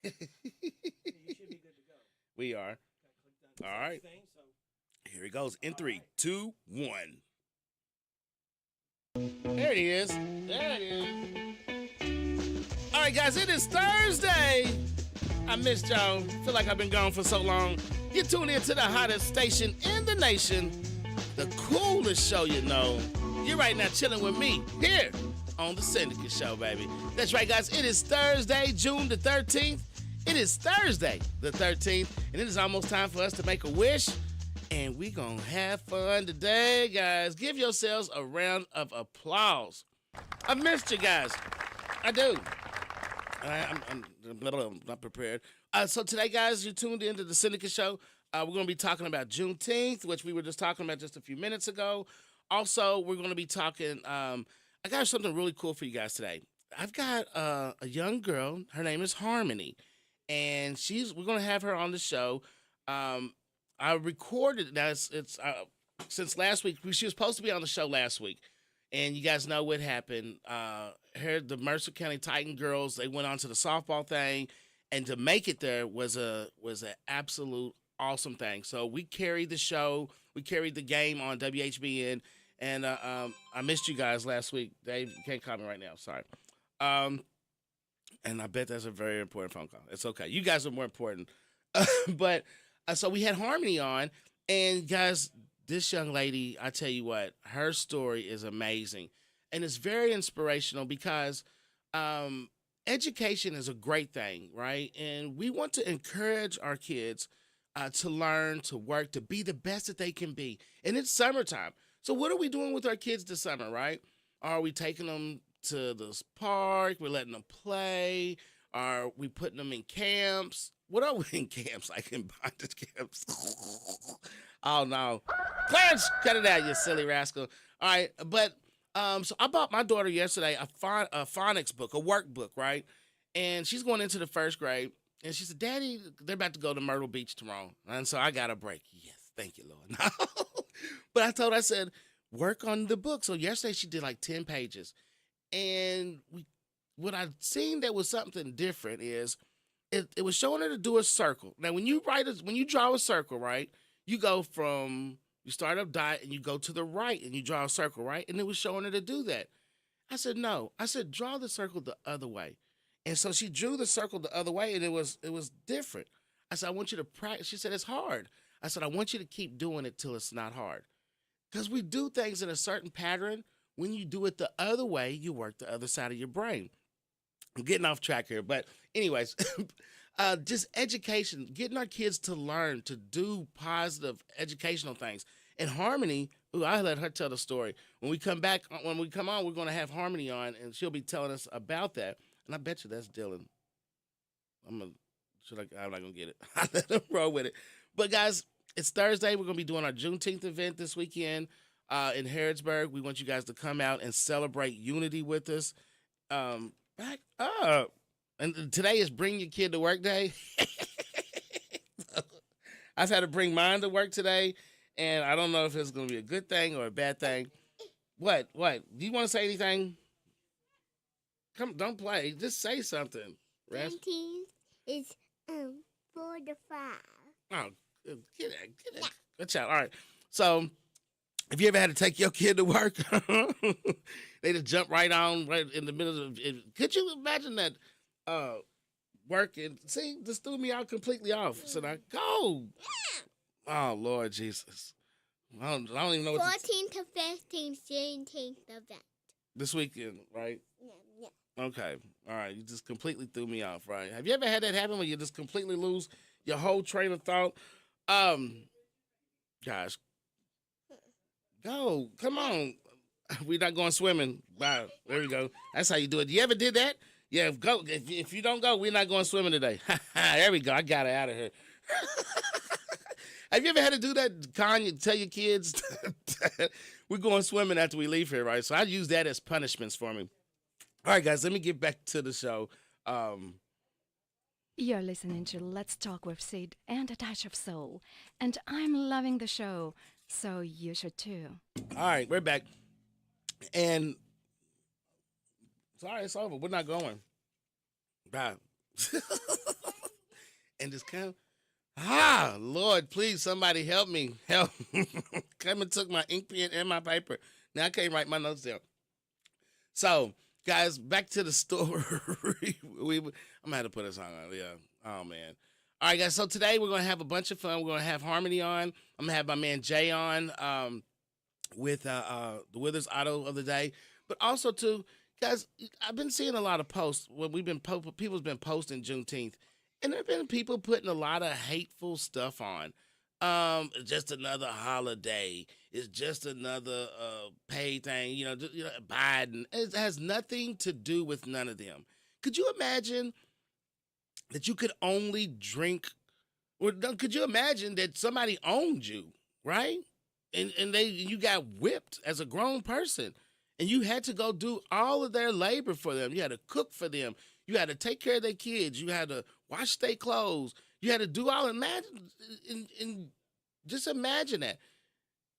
You should be good to go. We are. All right. Here it goes in three, two, one. There it is. There it is. All right, guys, it is Thursday. I missed y'all. Feel like I've been gone for so long. You tune in to the hottest station in the nation, the coolest show you know. You're right now chilling with me here on the Syndicate Show, baby. That's right, guys. It is Thursday, June the 13th. It is Thursday the 13th, and it is almost time for us to make a wish. And we gonna have fun today, guys. Give yourselves a round of applause. I missed you guys. I do. I'm not prepared. So today, guys, you tuned into the Syndicate Show. We're going to be talking about Juneteenth, which we were just talking about just a few minutes ago. Also, we're going to be talking. I got something really cool for you guys today. I've got a young girl. Her name is Harmony, and we're going to have her on the show. I recorded now. It's since last week. She was supposed to be on the show last week, and you guys know what happened. The Mercer County Titan girls, they went on to the softball thing, and to make it there was an absolute awesome thing. So we carried the show, we carried the game on WHBN, and I missed you guys last week. Dave, you can't call me right now. Sorry. And I bet that's a very important phone call. It's okay. You guys are more important. But so we had Harmony on, and guys, this young lady, I tell you what, her story is amazing. And it's very inspirational because education is a great thing, right? And we want to encourage our kids to learn, to work, to be the best that they can be. And it's summertime. So what are we doing with our kids this summer, right? Are we taking them to this park? We're letting them play? Are we putting them in camps? What are we in camps? Like in bondage camps? Oh, no. Clarence, cut it out, you silly rascal. All right, but so I bought my daughter yesterday a phonics book, a workbook, right? And she's going into the first grade. And she said, Daddy, they're about to go to Myrtle Beach tomorrow. And so I got a break. Yes, thank you, Lord. But I said, work on the book. So yesterday she did like 10 pages. And what I've seen that was something different is it was showing her to do a circle. Now, when you draw a circle, right, you start up dot and you go to the right and you draw a circle, right? And it was showing her to do that. I said, no. I said, draw the circle the other way. And so she drew the circle the other way, and it was different. I said, I want you to practice. She said, it's hard. I said, I want you to keep doing it till it's not hard. Because we do things in a certain pattern. When you do it the other way, you work the other side of your brain. I'm getting off track here. But anyways, just education, getting our kids to learn, to do positive educational things. And Harmony, I'll let her tell the story. When we come on, we're going to have Harmony on, and she'll be telling us about that. And I bet you that's Dylan. I'm not going to get it. I let him roll with it. But guys, it's Thursday. We're going to be doing our Juneteenth event this weekend in Harrodsburg. We want you guys to come out and celebrate unity with us. Back up. And today is Bring Your Kid to Work Day. I've had to bring mine to work today, and I don't know if it's going to be a good thing or a bad thing. What? Do you want to say anything? Come, don't play. Just say something. 19 is 4 to 5. Oh, get it. Good job. All right. So, have you ever had to take your kid to work? They just jump right in the middle of it. Could you imagine that working? See, this threw me out completely off. So now, go. Oh, Lord Jesus. I don't even know what 14 to 15 Juneteenth event. This weekend, right? Yeah. Okay. All right. You just completely threw me off, right? Have you ever had that happen where you just completely lose your whole train of thought? Gosh. Go. Come on. We're not going swimming. Wow. There we go. That's how you do it. You ever did that? Yeah, go. If you don't go, we're not going swimming today. There we go. I got it out of here. Have you ever had to do that, Con? You tell your kids we're going swimming after we leave here, right? So I use that as punishments for me. All right, guys, let me get back to the show. You're listening to Let's Talk with Sid and a Touch of Soul, and I'm loving the show, so you should too. All right, we're back. And sorry, it's over. We're not going. Bye. and just come. Lord, please, somebody help me. Help. Come and took my ink pen and my paper. Now I can't write my notes down. So, guys, back to the story. I'm going to have to put a song on. Yeah. Oh, man. All right, guys. So today we're going to have a bunch of fun. We're going to have Harmony on. I'm going to have my man Jay on with the Withers Auto of the Day. But also, too, guys, I've been seeing a lot of posts when people's been posting Juneteenth. And there have been people putting a lot of hateful stuff on. Just another holiday. It's just another paid thing. Biden. It has nothing to do with none of them. Could you imagine that you could only drink, or could you imagine that somebody owned you, right? And you got whipped as a grown person, and you had to go do all of their labor for them. You had to cook for them. You had to take care of their kids. You had to wash their clothes. You had to do all and just imagine that.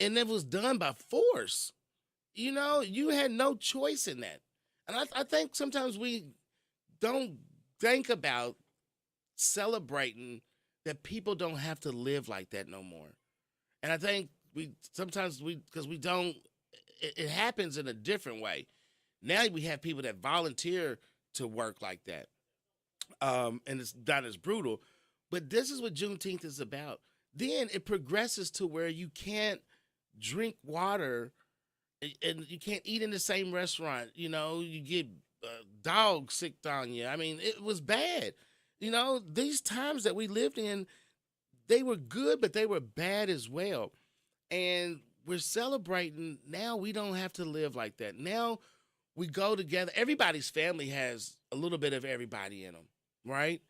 And it was done by force. You had no choice in that. And I think sometimes we don't think about celebrating that people don't have to live like that no more. And I think because we don't, it happens in a different way. Now we have people that volunteer to work like that. And it's not as brutal. But this is what Juneteenth is about. Then it progresses to where you can't drink water and you can't eat in the same restaurant. You get dogs sick on you. I mean, it was bad. These times that we lived in, they were good, but they were bad as well. And we're celebrating. Now we don't have to live like that. Now we go together. Everybody's family has a little bit of everybody in them, right?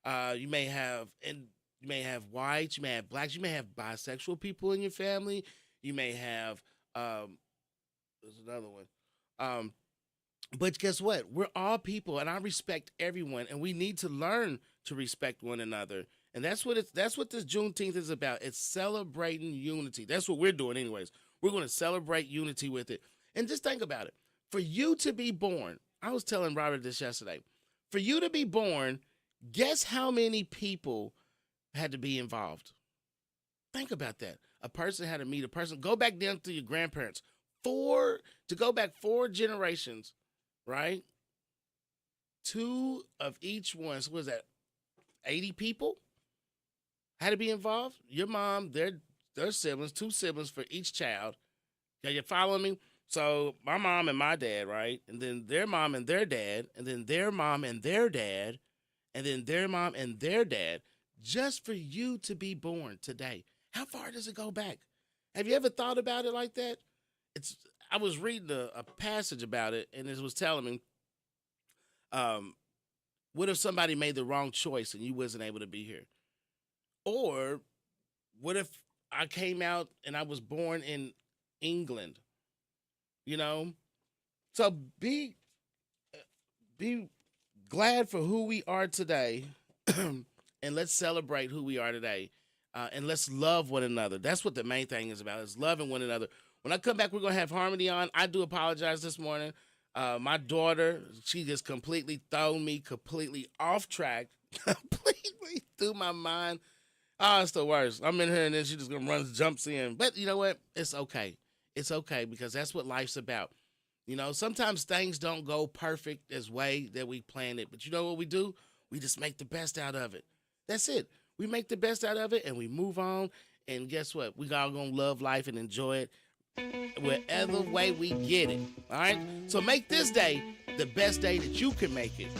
You may have whites, you may have blacks, you may have bisexual people in your family. You may have, there's another one. But guess what? We're all people, and I respect everyone, and we need to learn to respect one another. And that's what this Juneteenth is about. It's celebrating unity. That's what we're doing anyways. We're going to celebrate unity with it. And just think about it. For you to be born, I was telling Robert this yesterday, for you to be born, guess how many people had to be involved? Think about that. A person had to meet a person. Go back down to your grandparents. To go back 4 generations, right? 2 of each one. So what is that? 80 people had to be involved. Your mom, their siblings, 2 siblings for each child. Are you following me? So my mom and my dad, right? And then their mom and their dad, and then their mom and their dad, and then their mom and their dad, just for you to be born today. How far does it go back? Have you ever thought about it like that? I was reading a passage about it, and it was telling me, what if somebody made the wrong choice and you wasn't able to be here? Or what if I came out and I was born in England? So be glad for who we are today, and let's celebrate who we are today, and let's love one another. That's what the main thing is about, is loving one another. When I come back, we're going to have Harmony on. I do apologize this morning. My daughter, she just completely thrown me completely off track, completely threw my mind. Oh, it's the worst. I'm in here, and then she just jumps in. But you know what? It's okay. It's okay, because that's what life's about. Sometimes things don't go perfect as way that we planned it. But you know what we do? We just make the best out of it. That's it. We make the best out of it, and we move on. And guess what? We all going to love life and enjoy it whatever way we get it. All right? So make this day the best day that you can make it,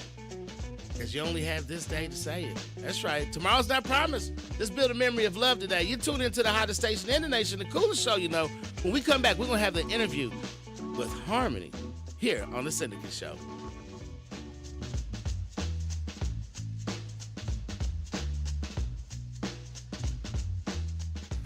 because you only have this day to say it. That's right. Tomorrow's not promised. Let's build a memory of love today. You tune into the hottest station in the nation, the coolest show, When we come back, we're going to have the interview with Harmony here on The Syndicate Show.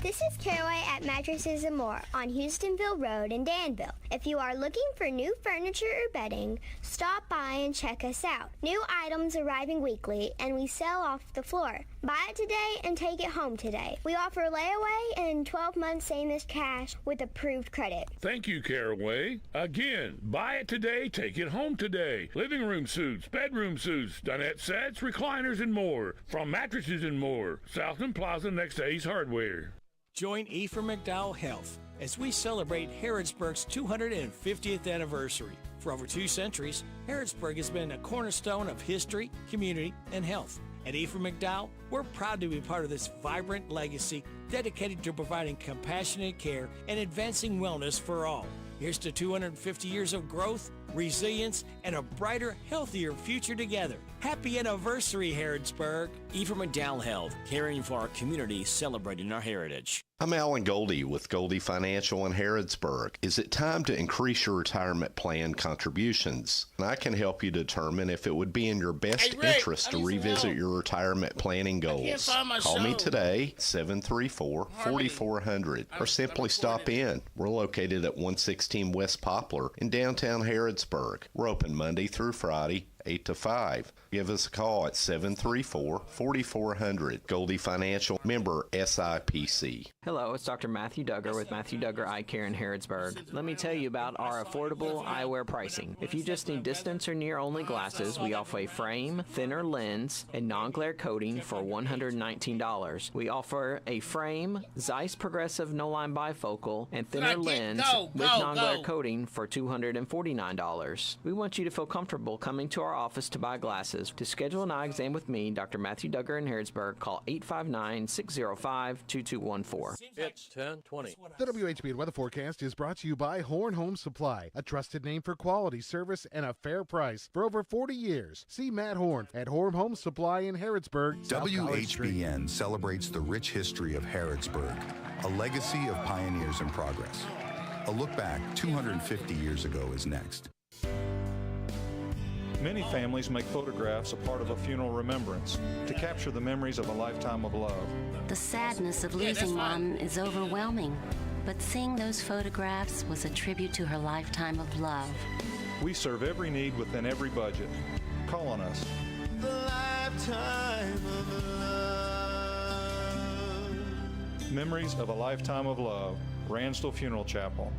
This is Caraway at Mattresses and More on Houstonville Road in Danville. If you are looking for new furniture or bedding, Stop by and check us out. New items arriving weekly, and we sell off the floor. Buy it today and take it home today. We offer layaway and 12 months same as cash with approved credit. Thank you, Caraway. Again, buy it today, take it home today. Living room suits, bedroom suits, dinette sets, recliners, and more. From Mattresses and More, Southland Plaza next to Ace Hardware. Join Ephraim McDowell Health as we celebrate Harrodsburg's 250th anniversary. For over 2 centuries, Harrodsburg has been a cornerstone of history, community, and health. At Ephraim McDowell, we're proud to be part of this vibrant legacy dedicated to providing compassionate care and advancing wellness for all. Here's to 250 years of growth, resilience, and a brighter, healthier future together. Happy anniversary, Harrodsburg. Ephraim McDowell Health, caring for our community, celebrating our heritage. I'm Alan Goldie with Goldie Financial in Harrodsburg. Is it time to increase your retirement plan contributions? And I can help you determine if it would be in your best interest to revisit your retirement planning goals. Call me today, 734-4400, or simply stop in. We're located at 116 West Poplar in downtown Harrodsburg. We're open Monday through Friday, 8 to 5. Give us a call at 734-4400. Goldie Financial, member SIPC. Hello, it's Dr. Matthew Duggar with Matthew Duggar Eye Care in Harrodsburg. Let me tell you about our affordable eyewear pricing. If you just need distance or near only glasses, we offer a frame, thinner lens, and non-glare coating for $119. We offer a frame, Zeiss Progressive No-Line Bifocal, and thinner lens with non-glare coating for $249. We want you to feel comfortable coming to our office to buy glasses. To schedule an eye exam with me, Dr. Matthew Duggar in Harrodsburg, call 859-605-2214. It's 10:20. The WHBN weather forecast is brought to you by Horn Home Supply, a trusted name for quality service and a fair price for over 40 years. See Matt Horn at Horn Home Supply in Harrodsburg. WHBN celebrates the rich history of Harrodsburg, a legacy of pioneers in progress. A look back 250 years ago is next. Many families make photographs a part of a funeral remembrance to capture the memories of a lifetime of love. The sadness of losing Mom is overwhelming, but seeing those photographs was a tribute to her lifetime of love. We serve every need within every budget. Call on us. The lifetime of love. Memories of a Lifetime of Love, Ransdell Funeral Chapel.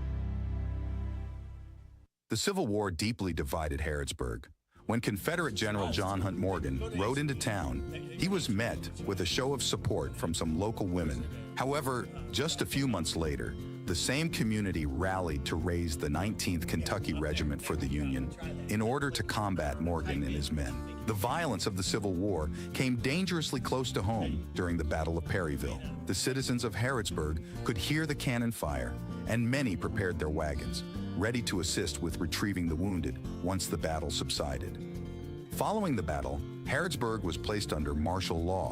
The Civil War deeply divided Harrodsburg. When Confederate General John Hunt Morgan rode into town, he was met with a show of support from some local women. However, just a few months later, the same community rallied to raise the 19th Kentucky Regiment for the Union in order to combat Morgan and his men. The violence of the Civil War came dangerously close to home during the Battle of Perryville. The citizens of Harrodsburg could hear the cannon fire, and many prepared their wagons, ready to assist with retrieving the wounded once the battle subsided. Following the battle, Harrodsburg was placed under martial law,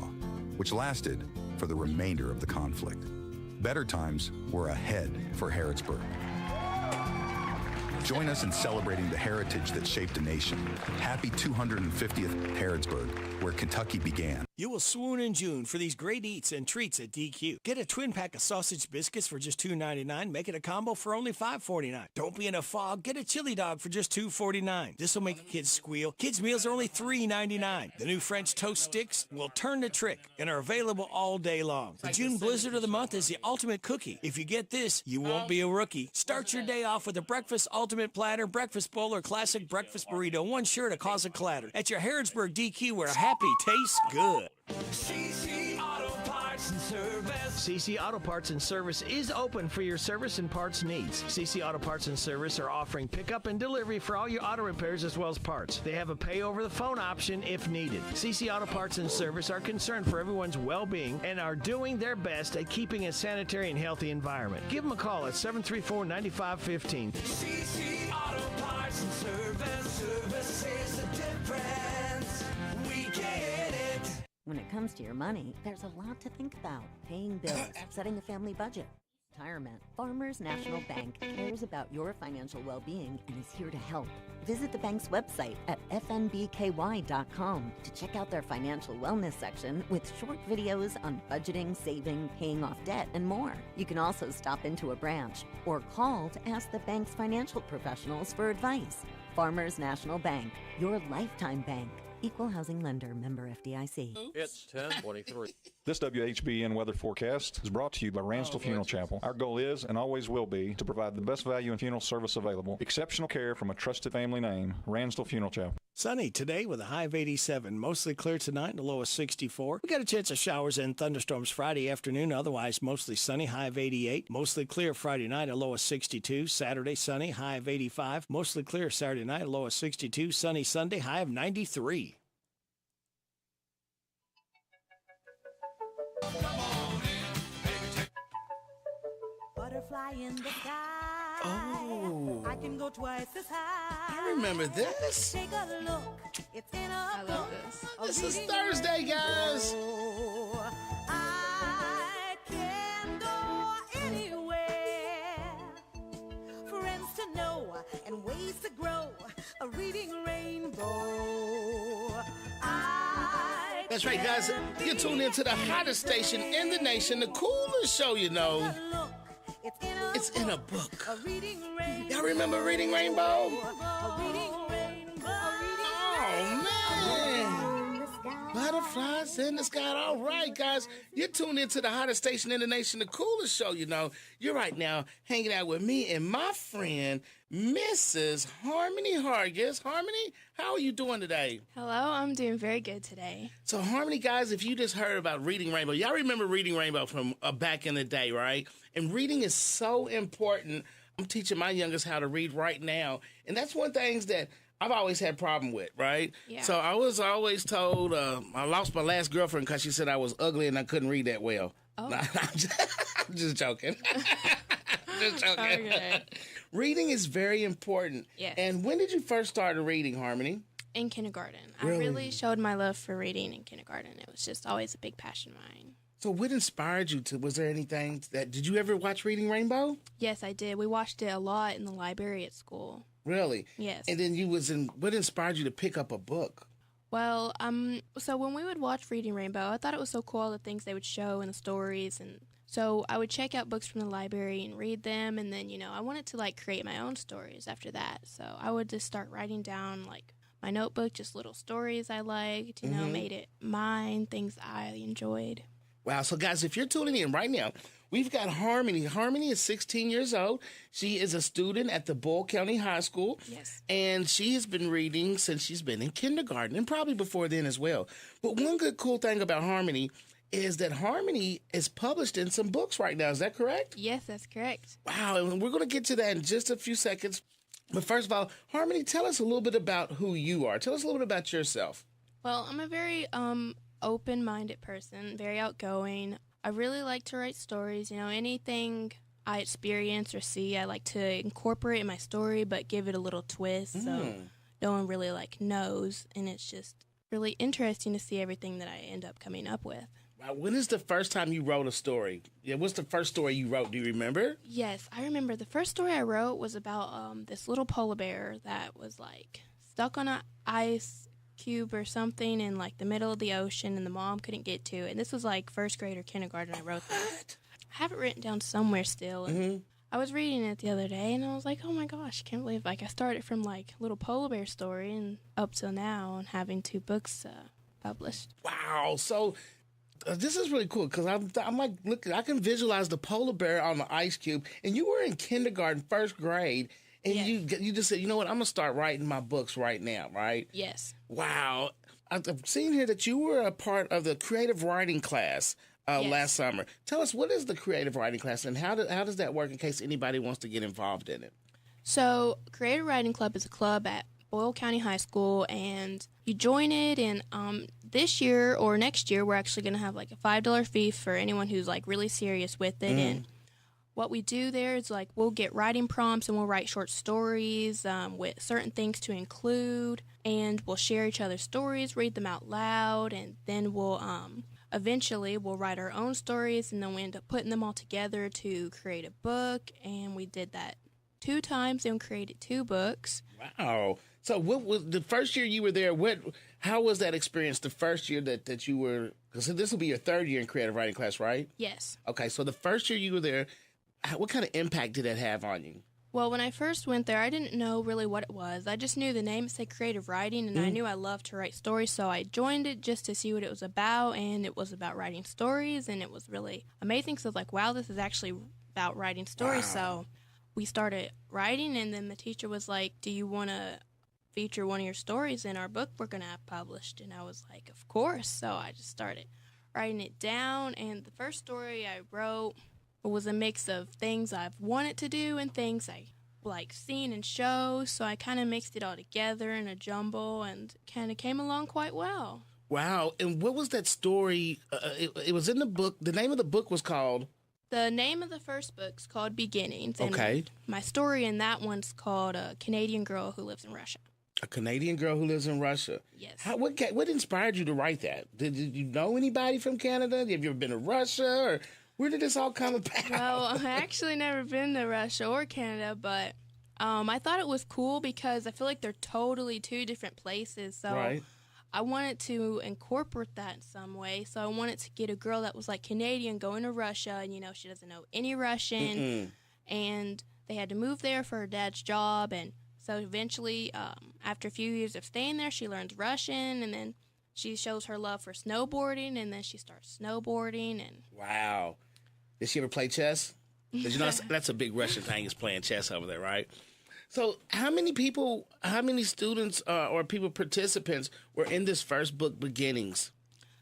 which lasted for the remainder of the conflict. Better times were ahead for Harrodsburg. Join us in celebrating the heritage that shaped a nation. Happy 250th Harrodsburg, where Kentucky began. You will swoon in June for these great eats and treats at DQ. Get a twin pack of sausage biscuits for just $2.99. Make it a combo for only $5.49. Don't be in a fog. Get a chili dog for just $2.49. This will make kids squeal. Kids' meals are only $3.99. The new French toast sticks will turn the trick and are available all day long. The June blizzard of the month is the ultimate cookie. If you get this, you won't be a rookie. Start your day off with a breakfast ultimate platter, breakfast bowl, or classic breakfast burrito. One sure to cause a clatter. At your Harrodsburg DQ, where happy tastes good. CC Auto Parts and Service. CC Auto Parts and Service is open for your service and parts needs. CC Auto Parts and Service are offering pickup and delivery for all your auto repairs as well as parts. They have a pay over the phone option if needed. CC Auto Parts and Service are concerned for everyone's well-being and are doing their best at keeping a sanitary and healthy environment. Give them a call at 734-9515. CC Auto Parts and Service. Service is the difference. We get it. When it comes to your money, there's a lot to think about. Paying bills, setting a family budget, retirement. Farmers National Bank cares about your financial well-being and is here to help. Visit the bank's website at fnbky.com to check out their financial wellness section with short videos on budgeting, saving, paying off debt, and more. You can also stop into a branch or call to ask the bank's financial professionals for advice. Farmers National Bank, your lifetime bank. Equal housing lender, member FDIC. It's 10:23. This WHBN weather forecast is brought to you by Ransdell Funeral Chapel. Our goal is and always will be to provide the best value in funeral service available. Exceptional care from a trusted family name, Ransdell Funeral Chapel. Sunny today with a high of 87. Mostly clear tonight and a low of 64. We got a chance of showers and thunderstorms Friday afternoon. Otherwise, mostly sunny, high of 88. Mostly clear Friday night, a low of 62. Saturday, sunny, high of 85. Mostly clear Saturday night, a low of 62. Sunny Sunday, high of 93. Butterfly in the sky. Oh. I can go twice as high. I remember this. Take a look. It's in a book. This is Thursday, guys. I can go anywhere. Friends to know and ways to grow. A reading rainbow. That's right, guys. You're tuned into the hottest station in the nation, the coolest show you know. It's in a book. Y'all remember Reading Rainbow? Oh, man. Butterflies in the sky. All right, guys. You're tuned into the hottest station in the nation, the coolest show you know. You're right now hanging out with me and my friend, Mrs. Harmony Hargis. Harmony, how are you doing today? Hello, I'm doing very good today. So, Harmony, guys, if you just heard about Reading Rainbow, y'all remember Reading Rainbow from back in the day, right? And reading is so important. I'm teaching my youngest how to read right now. And that's one of the things that I've always had a problem with, right? Yeah. So I was always told I lost my last girlfriend because she said I was ugly and I couldn't read that well. Oh. No, I'm just joking. Just joking. Okay. Reading is very important. Yes. And when did you first start reading, Harmony? In kindergarten. Really? I really showed my love for reading in kindergarten. It was just always a big passion of mine. So what inspired you to, was there anything did you ever watch Reading Rainbow? Yes, I did. We watched it a lot in the library at school. Really? Yes. And then what inspired you to pick up a book? Well, so when we would watch Reading Rainbow, I thought it was so cool, the things they would show and the stories. And so I would check out books from the library and read them. And then, I wanted to, create my own stories after that. So I would just start writing down, my notebook, just little stories I liked, made it mine, things I enjoyed. Wow. So, guys, if you're tuning in right now, we've got Harmony. Harmony is 16 years old. She is a student at the Boyle County High School. Yes. And she has been reading since she's been in kindergarten and probably before then as well. But one good cool thing about Harmony is that Harmony is published in some books right now. Is that correct? Yes, that's correct. Wow. And we're going to get to that in just a few seconds. But first of all, Harmony, tell us a little bit about who you are. Tell us a little bit about yourself. Well, I'm a very open-minded person, very outgoing. I really like to write stories. Anything I experience or see, I like to incorporate in my story, but give it a little twist so no one really knows. And it's just really interesting to see everything that I end up coming up with. Wow. When is the first time you wrote a story? Yeah, what's the first story you wrote? Do you remember? Yes, I remember. The first story I wrote was about this little polar bear that was stuck on an ice cube or something in the middle of the ocean, and the mom couldn't get to it. And this was first grade or kindergarten. I wrote that. I have it written down somewhere still. And I was reading it the other day, and I was like, oh my gosh, I can't believe I started from little polar bear story and up till now, and having 2 books published. Wow. So this is really cool because I'm look, I can visualize the polar bear on the ice cube, and you were in kindergarten, first grade. And yes. you just said, you know what, I'm going to start writing my books right now, right? Yes. Wow. I've seen here that you were a part of the creative writing class last summer. Tell us, what is the creative writing class, and how does that work in case anybody wants to get involved in it? So, Creative Writing Club is a club at Boyle County High School, and you join it, and this year or next year, we're actually going to have a $5 fee for anyone who's really serious with it. And what we do there is we'll get writing prompts, and we'll write short stories with certain things to include, and we'll share each other's stories, read them out loud, and then we'll eventually we'll write our own stories, and then we end up putting them all together to create a book. And we did that 2 times and created 2 books. Wow. So what was the first year you were there? How was that experience the first year that you were, because this will be your 3rd year in creative writing class, right? Yes. Okay, so the first year you were there, what kind of impact did that have on you? Well, when I first went there, I didn't know really what it was. I just knew the name. It said creative writing, and I knew I loved to write stories, so I joined it just to see what it was about, and it was about writing stories, and it was really amazing. So I was like, wow, this is actually about writing stories. So we started writing, and then the teacher was like, do you want to feature one of your stories in our book we're going to have published? And I was like, of course. So I just started writing it down, and the first story I wrote was a mix of things I've wanted to do and things I like seen in shows, so I kind of mixed it all together in a jumble and kind of came along quite well. Wow. And what was that story? It was in the book. The name of the book was called? The name of the first book's called Beginnings. Okay. And my story in that one's called A Canadian Girl Who Lives in Russia. A Canadian Girl Who Lives in Russia. Yes. What inspired you to write that? Did you know anybody from Canada? Have you ever been to Russia? Or where did this all come about? Well, I actually never been to Russia or Canada, but I thought it was cool because I feel like they're totally two different places. So Right. I wanted to incorporate that in some way. So I wanted to get a girl that was like Canadian going to Russia, and she doesn't know any Russian, and they had to move there for her dad's job, and so eventually, after a few years of staying there, she learns Russian, and then she shows her love for snowboarding, and then she starts snowboarding. And Wow. Did she ever play chess? 'Cause that's a big Russian thing, is playing chess over there, right? So how many students or participants were in this first book, Beginnings?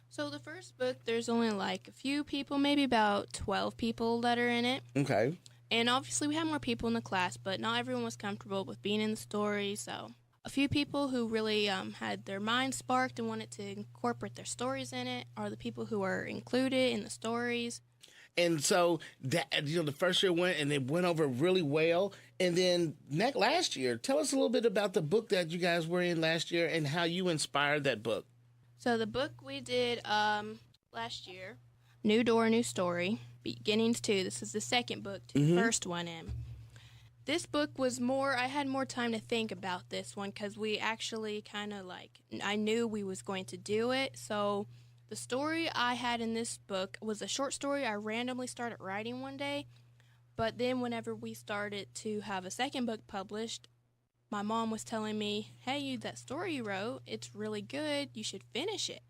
So the first book, there's only like a few people, maybe about 12 people that are in it. Okay. And obviously we had more people in the class, but not everyone was comfortable with being in the story. So a few people who really had their minds sparked and wanted to incorporate their stories in it are the people who were included in the stories. And so that the first year went, and it went over really well. And then last year, tell us a little bit about the book that you guys were in last year and how you inspired that book. So the book we did last year, New Door, New Story, Beginnings 2. This is the second book to the first one in. This book was I had more time to think about this one because we actually kind of I knew we was going to do it. So the story I had in this book was a short story I randomly started writing one day. But then whenever we started to have a second book published, my mom was telling me, hey, that story you wrote, it's really good. You should finish it.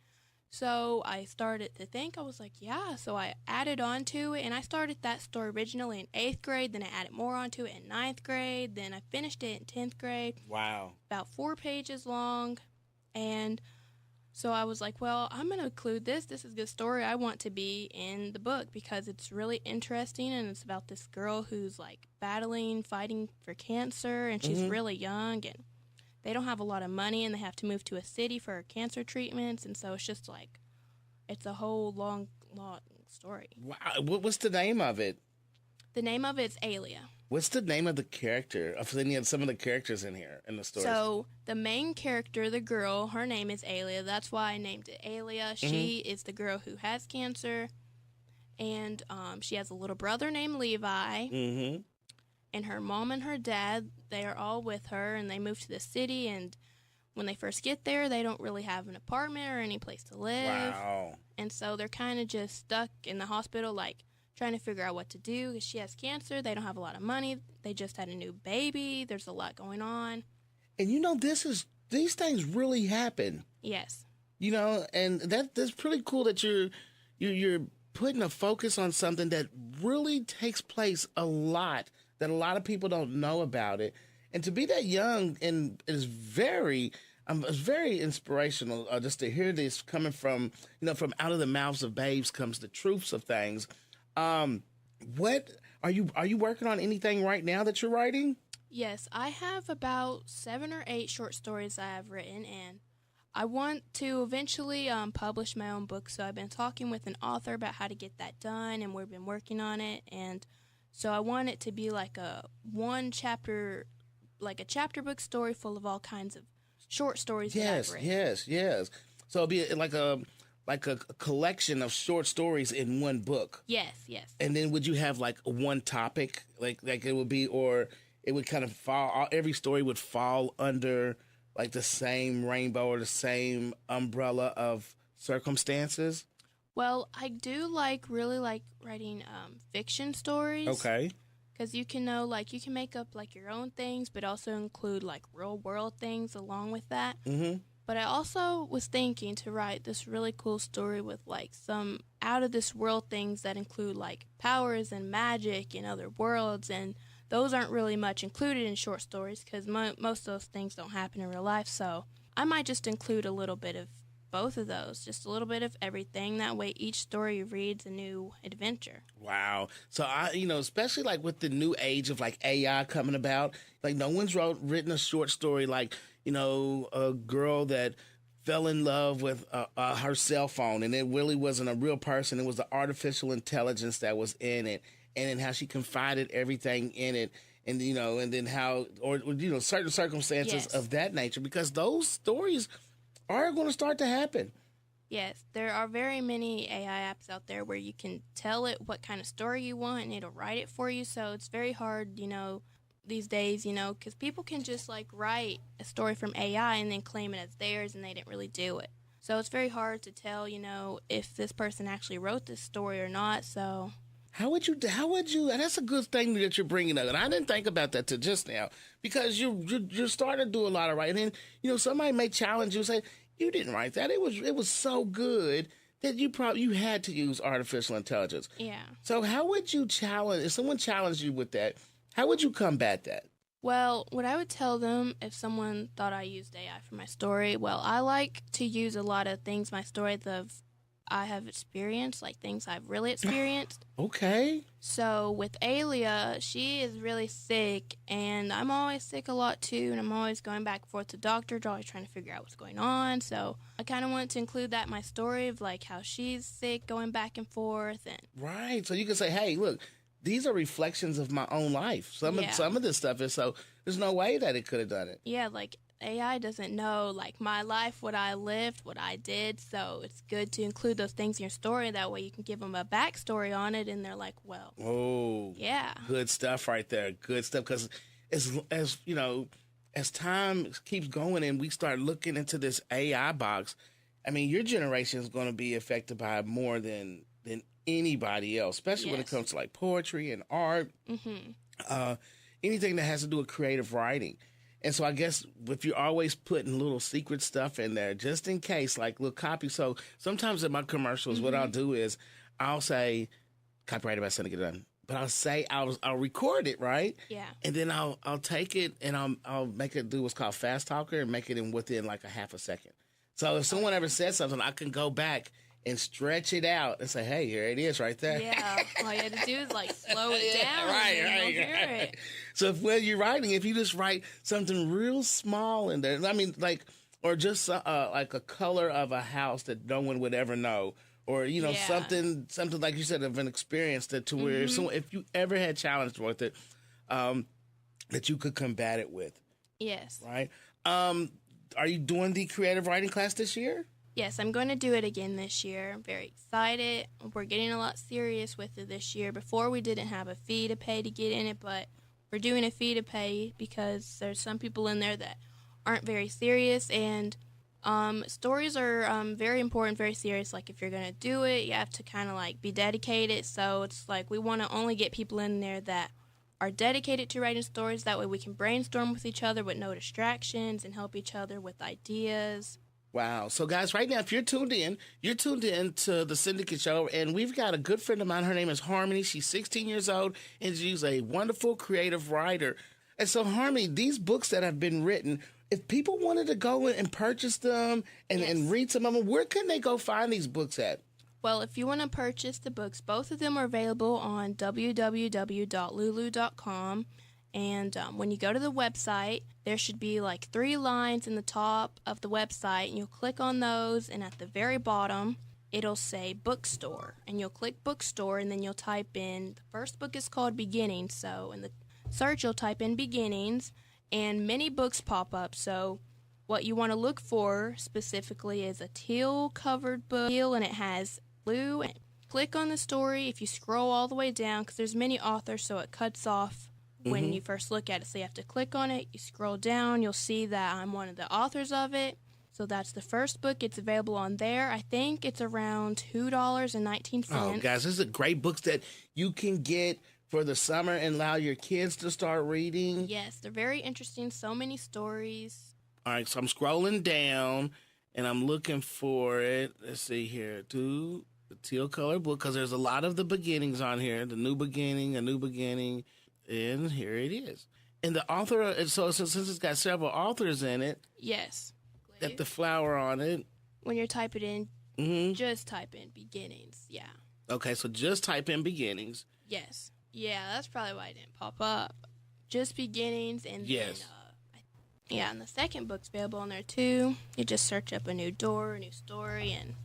So I started to think, I was like, yeah. So I added on to it, and I started that story originally in 8th grade. Then I added more onto it in 9th grade. Then I finished it in 10th grade. Wow. About 4 pages long. And so I was like, well, I'm going to include this. This is the story I want to be in the book because it's really interesting, and it's about this girl who's fighting for cancer, and she's really young, and they don't have a lot of money, and they have to move to a city for cancer treatments, and so it's just it's a whole long story. Wow. What's the name of it? The name of it's Alia. What's the name of the character, of some of the characters in here, in the story? So the main character, the girl, her name is Alia. That's why I named it Alia. She is the girl who has cancer, and she has a little brother named Levi. And her mom and her dad, they are all with her, and they move to the city, and when they first get there, they don't really have an apartment or any place to live. Wow. And so they're kind of just stuck in the hospital, trying to figure out what to do because she has cancer. They don't have a lot of money. They just had a new baby. There's a lot going on. And these things really happen. Yes. And that's pretty cool that you're putting a focus on something that really takes place a lot, that a lot of people don't know about it. And to be that young and is very inspirational just to hear this coming from out of the mouths of babes comes the truths of things. What are you working on anything right now that you're writing? Yes, I have about 7 or 8 short stories I have written, and I want to eventually publish my own book. So I've been talking with an author about how to get that done, and we've been working on it. And so I want it to be like a chapter book story full of all kinds of short stories that I've written. Yes. So it'll be like a collection of short stories in one book. Yes. And then would you have one topic, like it would be, or it would kind of fall? Every story would fall under the same rainbow or the same umbrella of circumstances? Well, I do really like writing fiction stories. Okay. because you can know, like, you can make up, like, your own things, but also include, like, real-world things along with that. Mm-hmm. But I also was thinking to write this really cool story with, like, some out-of-this-world things that include, like, powers and magic and other worlds, and those aren't really much included in short stories because most of those things don't happen in real life, so I might just include a little bit of both of those, just a little bit of everything. That way each story you read's a new adventure. Wow. So especially like with the new age of like AI coming about, like no one's written a short story like, a girl that fell in love with her cell phone and it really wasn't a real person. It was the artificial intelligence that was in it, and then how she confided everything in it. And, and then how, or certain circumstances of that nature, because those stories are going to start to happen. Yes, there are very many AI apps out there where you can tell it what kind of story you want and it'll write it for you. So it's very hard, these days, because people can just like write a story from AI and then claim it as theirs and they didn't really do it. So it's very hard to tell, if this person actually wrote this story or not. So How would you, that's a good thing that you're bringing up. And I didn't think about that till just now, because you're starting to do a lot of writing. And, somebody may challenge you and say, you didn't write that. It was so good that you had to use artificial intelligence. Yeah. So how would you if someone challenged you with that, how would you combat that? Well, what I would tell them if someone thought I used AI for my story, well, I like to use a lot of things my story I have experienced, like things I've really experienced. Okay. So with Alia, she is really sick, and I'm always sick a lot too, and I'm always going back and forth to doctors, always trying to figure out what's going on. So I kind of wanted to include that in my story of like how she's sick, going back and forth. And Right. So you can say, hey, look, these are reflections of my own life. Some of this stuff is, so there's no way that it could have done it. Yeah, like AI doesn't know like my life, what I lived, what I did, so it's good to include those things in your story. That way you can give them a backstory on it and they're like, well, oh, yeah, good stuff right there. Good stuff, because as time keeps going and we start looking into this AI box, I mean, your generation is going to be affected by it more than anybody else, especially when it comes to like poetry and art, anything that has to do with creative writing. And so I guess if you're always putting little secret stuff in there, just in case, like little copy. So sometimes in my commercials, what I'll do is I'll say, copyrighted by Seneca Dunn. But I'll say, I'll record it, right? Yeah. And then I'll take it and I'll make it do what's called fast talker and make it in within like a half a second. So if someone ever says something, I can go back and stretch it out and say, hey, here it is right there. Yeah, all you had to do is like slow it down. Right. Hear it. So when you're writing, if you just write something real small in there, I mean, like, or just like a color of a house that no one would ever know, or something like you said of an experience that to where if you ever had challenged with it, that you could combat it with. Yes. Right. Are you doing the creative writing class this year? Yes, I'm going to do it again this year. I'm very excited. We're getting a lot serious with it this year. Before, we didn't have a fee to pay to get in it, but we're doing a fee to pay because there's some people in there that aren't very serious, and stories are very important, very serious. Like, if you're going to do it, you have to kind of, like, be dedicated. So it's like we want to only get people in there that are dedicated to writing stories. That way we can brainstorm with each other with no distractions and help each other with ideas. Wow. So, guys, right now, if you're tuned in to the Syndicate Show, and we've got a good friend of mine. Her name is Harmony. She's 16 years old, and she's a wonderful creative writer. And so, Harmony, these books that have been written, if people wanted to go and purchase them and read some of them, where can they go find these books at? Well, if you want to purchase the books, both of them are available on www.lulu.com. And when you go to the website, there should be like 3 lines in the top of the website, and you'll click on those, and at the very bottom, it'll say bookstore. And you'll click bookstore, and then you'll type in, the first book is called Beginnings, so in the search, you'll type in Beginnings, and many books pop up. So what you want to look for specifically is a teal-covered book, and it has blue. And click on the story. If you scroll all the way down, because there's many authors, so it cuts off when you first look at it. So you have to click on it, you scroll down, you'll see that I'm one of the authors of it. So that's the first book. It's available on there. I think it's around $2.19. Oh, guys, this is a great books that you can get for the summer and allow your kids to start reading? Yes, they're very interesting. So many stories. All right, so I'm scrolling down and I'm looking for it. Let's see here. The teal color book, because there's a lot of the beginnings on here. The new beginning, a new beginning, and here it is. And the author, so since it's got several authors in it. Yes. Got the flower on it. When you're typing in, just type in beginnings. Yeah. Okay, so just type in beginnings. Yes. Yeah, that's probably why it didn't pop up. Just beginnings, and yes. Then, and the second book's available on there too. You just search up a new door, a new story, and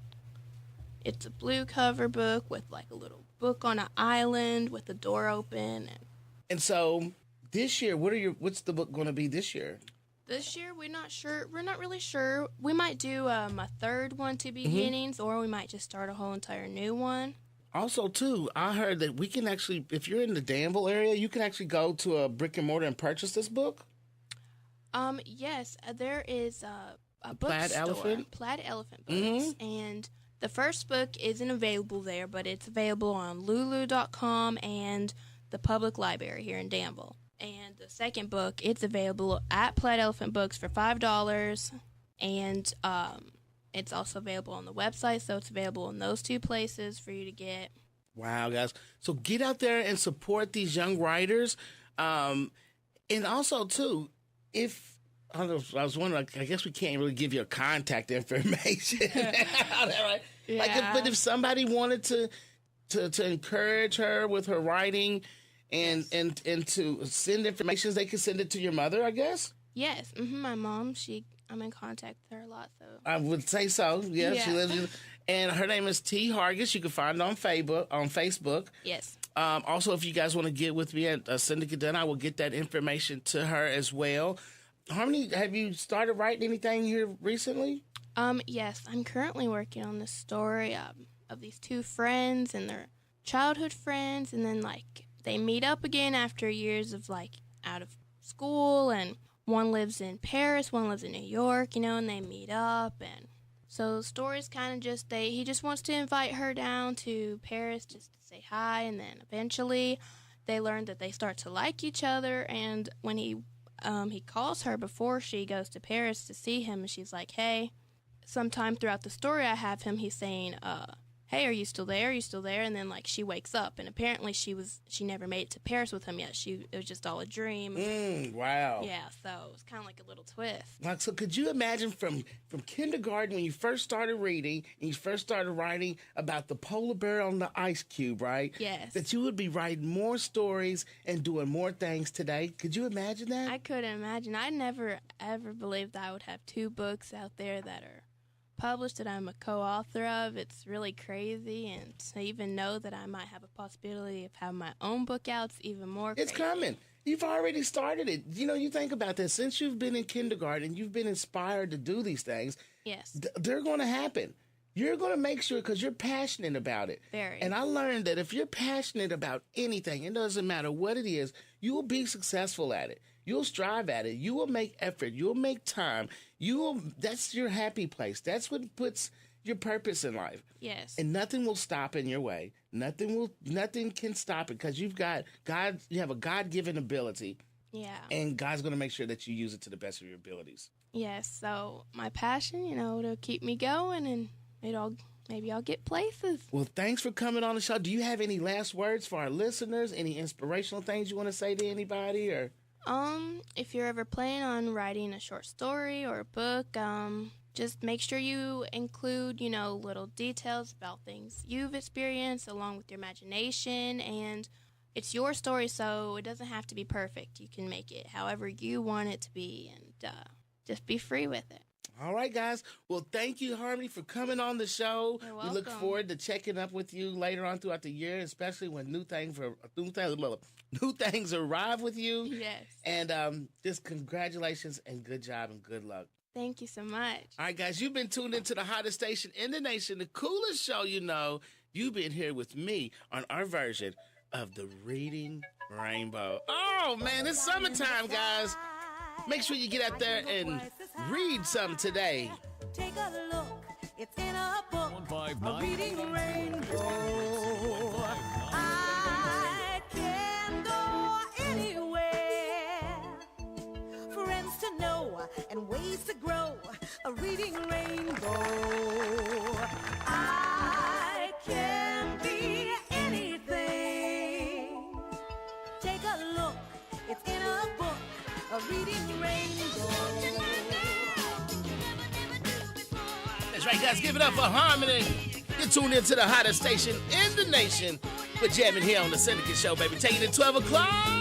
it's a blue cover book with like a little book on an island with the door open. And so this year, what's the book going to be this year? This year, we're not sure. We're not really sure. We might do a third one to beginnings, or we might just start a whole entire new one. Also, too, I heard that we can actually, if you're in the Danville area, you can actually go to a brick and mortar and purchase this book. Yes, there is a Plaid bookstore, Elephant? Plaid Elephant Books, and the first book isn't available there, but it's available on Lulu.com and the public library here in Danville. And the second book, it's available at Plaid Elephant Books for $5, and it's also available on the website, so it's available in those two places for you to get. Wow, guys. So get out there and support these young writers. And also, too, I was wondering, I guess we can't really give you contact information. Right? Yeah. But if somebody wanted to encourage her with her writing and to send information, they could send it to your mother, I guess? Yes. My mom, I'm in contact with her a lot, so. I would say so. Yeah, Yeah. she lives and her name is T. Hargis. You can find it on Facebook. Yes. Also, if you guys want to get with me at Syndicate Done, I will get that information to her as well. Harmony, have you started writing anything here recently? Yes, I'm currently working on this story of these two friends and their childhood friends, and then like they meet up again after years of like out of school, and one lives in Paris, one lives in New York, and they meet up, and so the story's kind of just he just wants to invite her down to Paris just to say hi, and then eventually they learn that they start to like each other, and when he calls her before she goes to Paris to see him, and she's like, hey, sometime throughout the story I have him, he's saying, hey, are you still there? Are you still there? And then like she wakes up, and apparently she never made it to Paris with him yet. It was just all a dream. Wow. Yeah, so it was kind of like a little twist. Like, so could you imagine from kindergarten when you first started reading and you first started writing about the polar bear on the ice cube, right? Yes. That you would be writing more stories and doing more things today. Could you imagine that? I couldn't imagine. I never ever believed I would have two books out there that are published that I'm a co-author of. It's really crazy, and to even know that I might have a possibility of having my own book out, it's even more crazy. It's coming. You've already started it. You think about this. Since you've been in kindergarten, you've been inspired to do these things. Yes. They're going to happen. You're going to make sure because you're passionate about it. Very. And I learned that if you're passionate about anything, it doesn't matter what it is, you will be successful at it. You'll strive at it. You will make effort. You'll make time. That's your happy place. That's what puts your purpose in life. Yes. And nothing will stop in your way. Nothing can stop it because you have a God-given ability. Yeah. And God's going to make sure that you use it to the best of your abilities. Yes. So my passion, to keep me going, and maybe I'll get places. Well, thanks for coming on the show. Do you have any last words for our listeners? Any inspirational things you want to say to anybody, or? If you're ever planning on writing a short story or a book, just make sure you include, little details about things you've experienced along with your imagination, and it's your story, so it doesn't have to be perfect. You can make it however you want it to be, and just be free with it. All right, guys. Well, thank you, Harmony, for coming on the show. You're We look welcome. forward to checking up with you later on throughout the year, especially when new things arrive with you. Yes. And just congratulations and good job and good luck. Thank you so much. All right, guys, you've been tuned into the hottest station in the nation, the coolest show you know. You've been here with me on our version of the Reading Rainbow. Oh, man, it's summertime, guys. Make sure you get out there and read some today. Take a look, it's in a book, a reading rainbow. I can't That's right, guys. Give it up for Harmony. You're tuned into the hottest station in the nation. We're jamming here on the Syndicate Show, baby. Taking it 12 o'clock.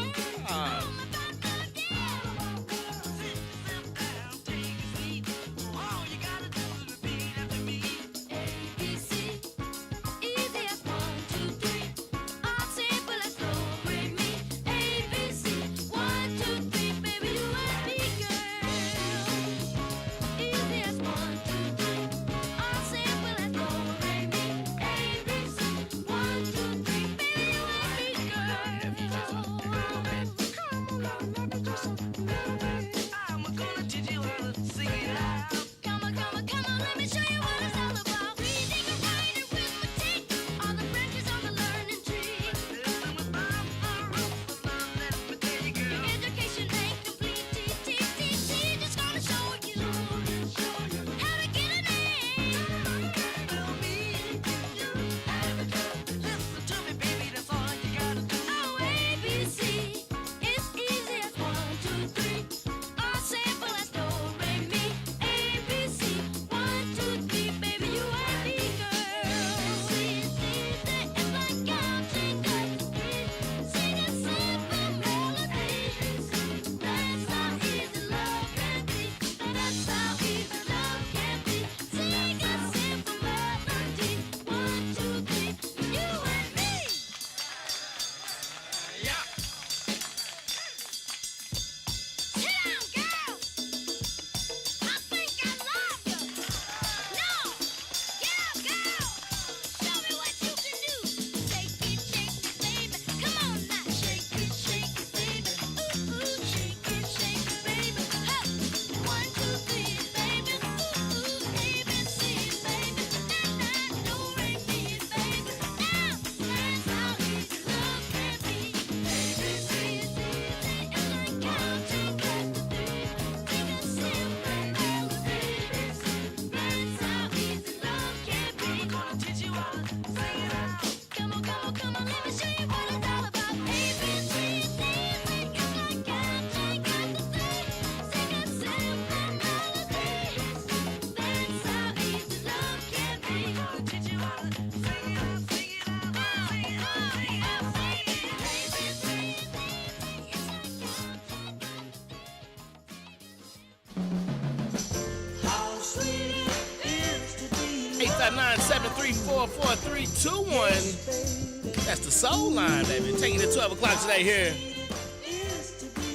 That's the soul line, baby. Taking it 12 o'clock today here.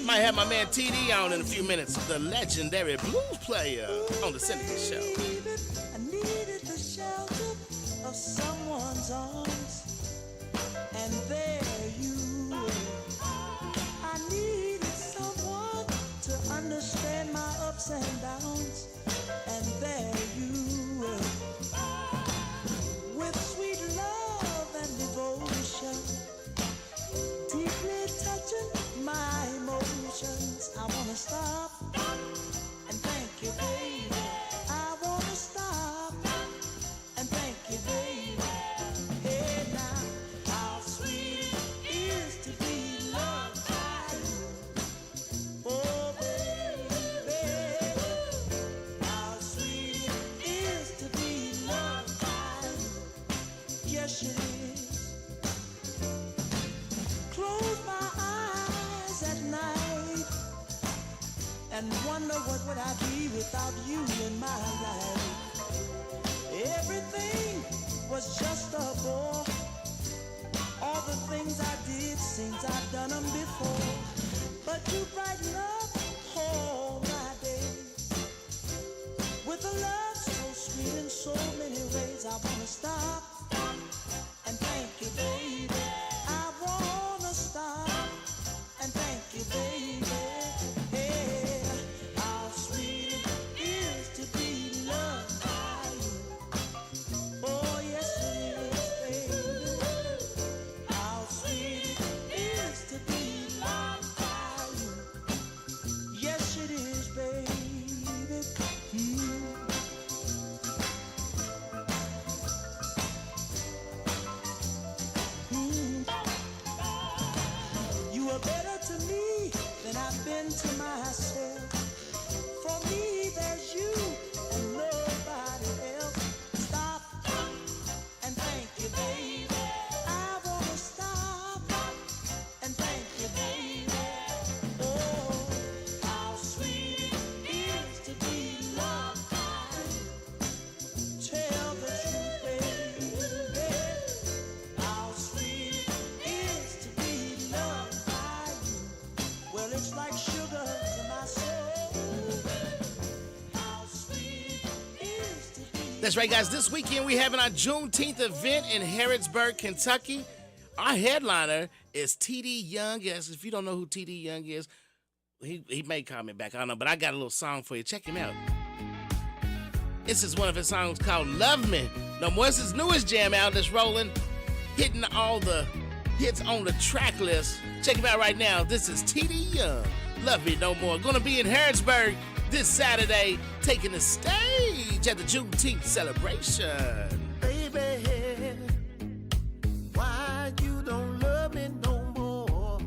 Might have my man TD on in a few minutes. The legendary blues player on the Syndicate Show. I needed the shelter of someone's arms, and there you were. I needed someone to understand my ups and downs, and there you were. With sweet love and devotion, deeply touching my emotions. I wanna stop and thank you, baby. I wanna stop and thank you, baby. Hey now, how sweet it is to be loved by you. Oh baby, how sweet it is to be loved by you. Yes it is. Close my eyes at night and wonder what would I be without you in my life. Everything was just a bore. All the things I did seems I've done them before. But you brighten up all my days with a love so sweet in so many ways. I wanna stop and thank you, baby. I wanna stop and thank you, baby. Hey, how sweet it is to be loved by you. Oh, yes it is, baby. That's right, guys. This weekend we're having our Juneteenth event in Harrodsburg, Kentucky. Our headliner is T.D. Young. Yes, if you don't know who T.D. Young is, he may comment back. I don't know, but I got a little song for you. Check him out. This is one of his songs called Love Me. No more. It's his newest jam out that's rolling, hitting all the hits on the track list. Check him out right now. This is T.D. Young. Love Me No More. Gonna be in Harrodsburg this Saturday, taking the stage at the Juneteenth celebration. Baby, why you don't love me no more?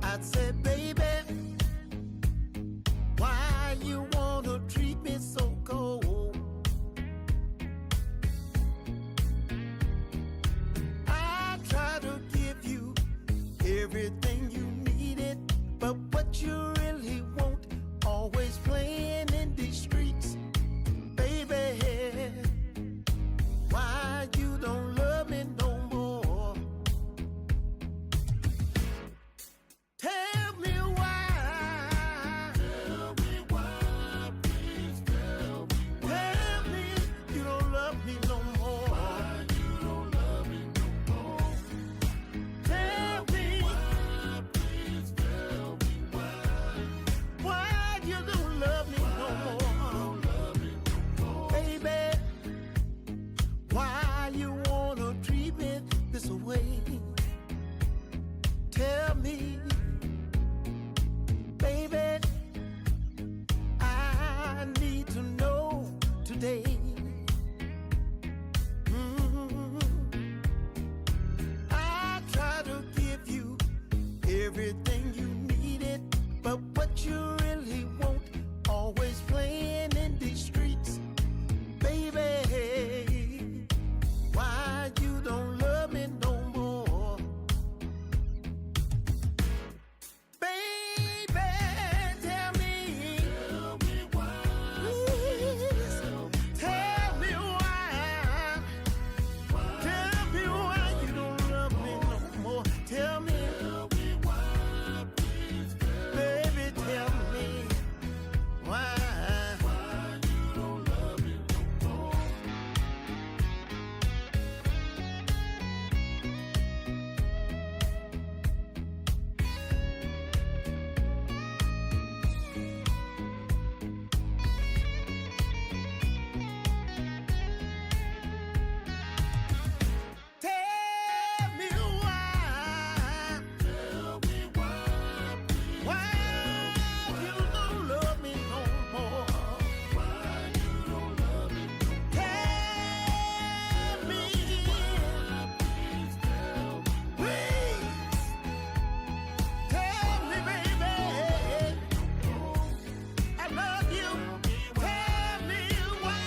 I said, baby, why you wanna treat me so cold? I try to give you everything you needed, but what you really want, always playing in these streets. Baby, why you don't love me no more? Tell me why. Tell me why, please tell me why. Tell me you don't love me no more. Why you don't love me no more? Tell me why, please tell me why. Why you don't love me no more? Baby, why you wanna treat me this way? Tell me, baby, I need to know today. I try to give you everything you needed, but what you really want, always playing in these streets. Baby, why you don't love me no more? Baby, tell me. Tell me why. Tell me why. Tell me why you don't love me no more. Tell me. Why, please. Baby, tell me why. Why you don't love me no more. Tell me why. Tell me why. Why you don't love me no more? Why you don't love me no more? Tell me. Please tell me. Please. Tell me, baby. I love you. Tell me why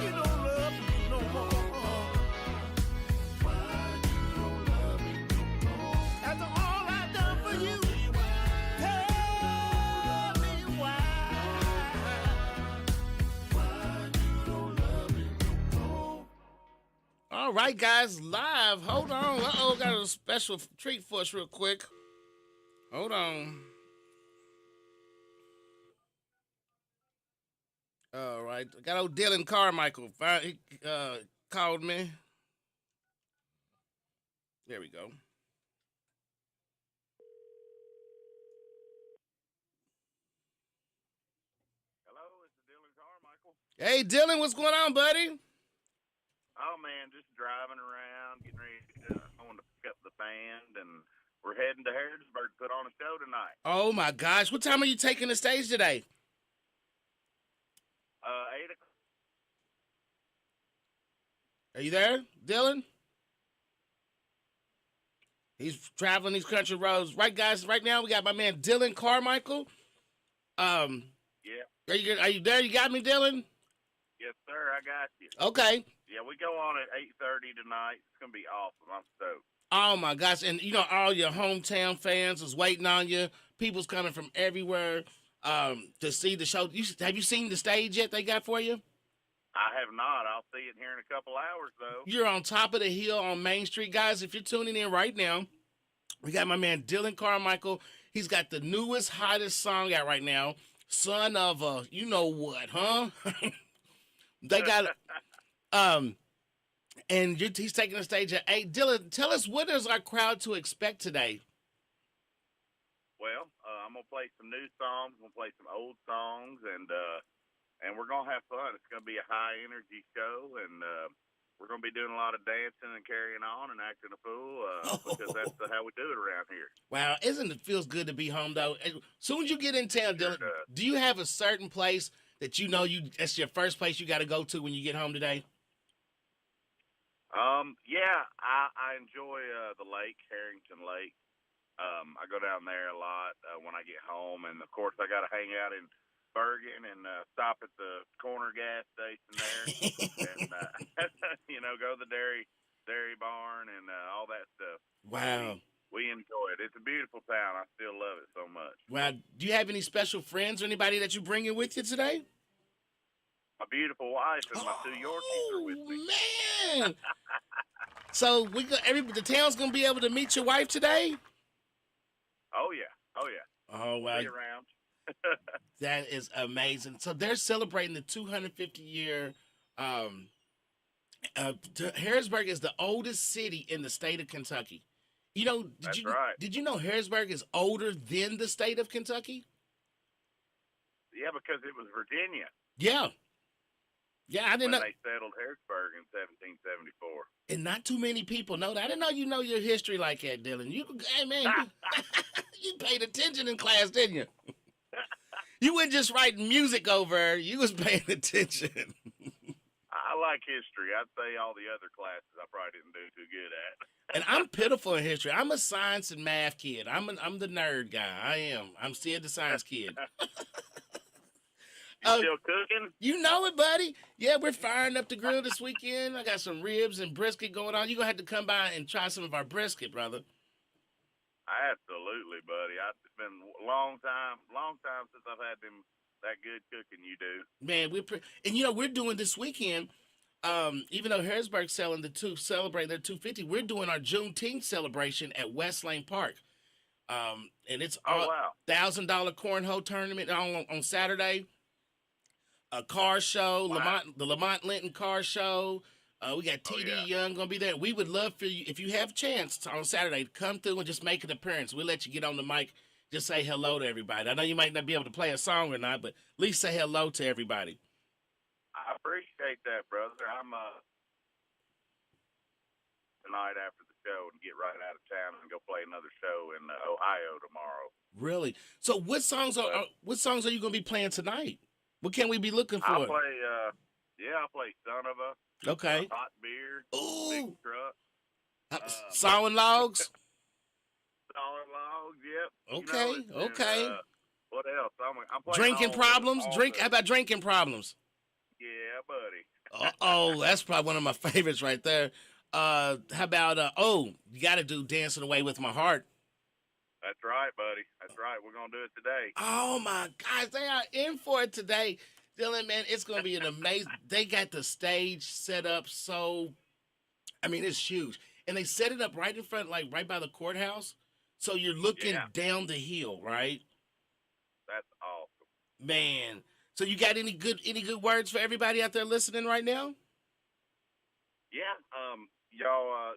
you don't love me no more. After all I've done for you, tell me why. Why you don't love me no more. All right, guys, live. Hold on. Uh-oh, got a special treat for us real quick. Hold on. All right. I got old Dylan Carmichael. He called me. There we go. Hello, it's Dylan Carmichael. Hey, Dylan, what's going on, buddy? Oh man, just driving around, getting ready to on to pick up the band, and we're heading to Harrodsburg to put on a show tonight. Oh, my gosh. What time are you taking the stage today? 8 o'clock. Are you there, Dylan? He's traveling these country roads. Right, guys, right now we got my man Dylan Carmichael. Yeah. Are you there? You got me, Dylan? Yes, sir. I got you. Okay. Yeah, we go on at 8:30 tonight. It's gonna be awesome. I'm stoked. Oh, my gosh. And, you know, all your hometown fans is waiting on you. People's coming from everywhere to see the show. Have you seen the stage yet they got for you? I have not. I'll see it here in a couple hours, though. You're on top of the hill on Main Street. Guys, if you're tuning in right now, we got my man Dylan Carmichael. He's got the newest, hottest song out right now. son of a, you know what, huh? They got, and he's taking the stage at 8. Dylan, tell us, what is our crowd to expect today? Well, I'm gonna play some new songs. I'm gonna play some old songs, and we're gonna have fun. It's gonna be a high energy show, and we're gonna be doing a lot of dancing and carrying on and acting a fool because that's how we do it around here. Wow, isn't it feels good to be home though? As soon as you get in town, Dylan, do you have a certain place that you know that's your first place you got to go to when you get home today? Yeah, I enjoy the lake, Harrington Lake. I go down there a lot when I get home, and of course I got to hang out in Bergen and stop at the corner gas station there, and go to the dairy barn and all that stuff. Wow, we enjoy it. It's a beautiful town. I still love it so much. Wow, do you have any special friends or anybody that you bring in with you today? My beautiful wife and my 2 Yorkies are with me. Man, so the town's gonna be able to meet your wife today. Oh yeah. Oh wow. Be around. That is amazing. So they're celebrating the 250-year. Harrisburg is the oldest city in the state of Kentucky. Did you know Harrisburg is older than the state of Kentucky? Yeah, because it was Virginia. Yeah, I didn't know. They settled Harrisburg in 1774. And not too many people know that. I didn't know you know your history like that, Dylan. Hey man, you paid attention in class, didn't you? You weren't just writing music over. You was paying attention. I like history. I'd say all the other classes I probably didn't do too good at. And I'm pitiful in history. I'm a science and math kid. I'm the nerd guy. I am. I'm still the science kid. You still cooking? You know it, buddy. Yeah, we're firing up the grill this weekend. I got some ribs and brisket going on. You're going to have to come by and try some of our brisket, brother. Absolutely, buddy. It's been a long time since I've had that good cooking you do. Man, we're doing this weekend, even though Harrisburg's celebrate their 250, we're doing our Juneteenth celebration at West Lane Park. And it's $1,000 cornhole tournament on Saturday. A car show, the Lamont Linton car show. We got TD Young going to be there. We would love for you, if you have a chance on Saturday, to come through and just make an appearance. We'll let you get on the mic, just say hello to everybody. I know you might not be able to play a song or not, but at least say hello to everybody. I appreciate that, brother. I'm tonight after the show and get right out of town and go play another show in Ohio tomorrow. Really? So what songs are you going to be playing tonight? What can we be looking for? I'll play Son of a. Okay. Hot beer. Ooh. Big truck. Sawing logs. Sawing logs. Yep. Okay. And, what else? I'm playing drinking problems. How about drinking problems? Yeah, buddy. Oh, that's probably one of my favorites right there. How about you got to do Dancing Away with My Heart. That's right, buddy. That's right. We're going to do it today. Oh, my gosh. They are in for it today. Dylan, man, it's going to be an amazing... They got the stage set up so... I mean, it's huge. And they set it up right in front, like right by the courthouse. So you're looking down the hill, right? That's awesome. Man. So you got any good words for everybody out there listening right now? Yeah. Y'all,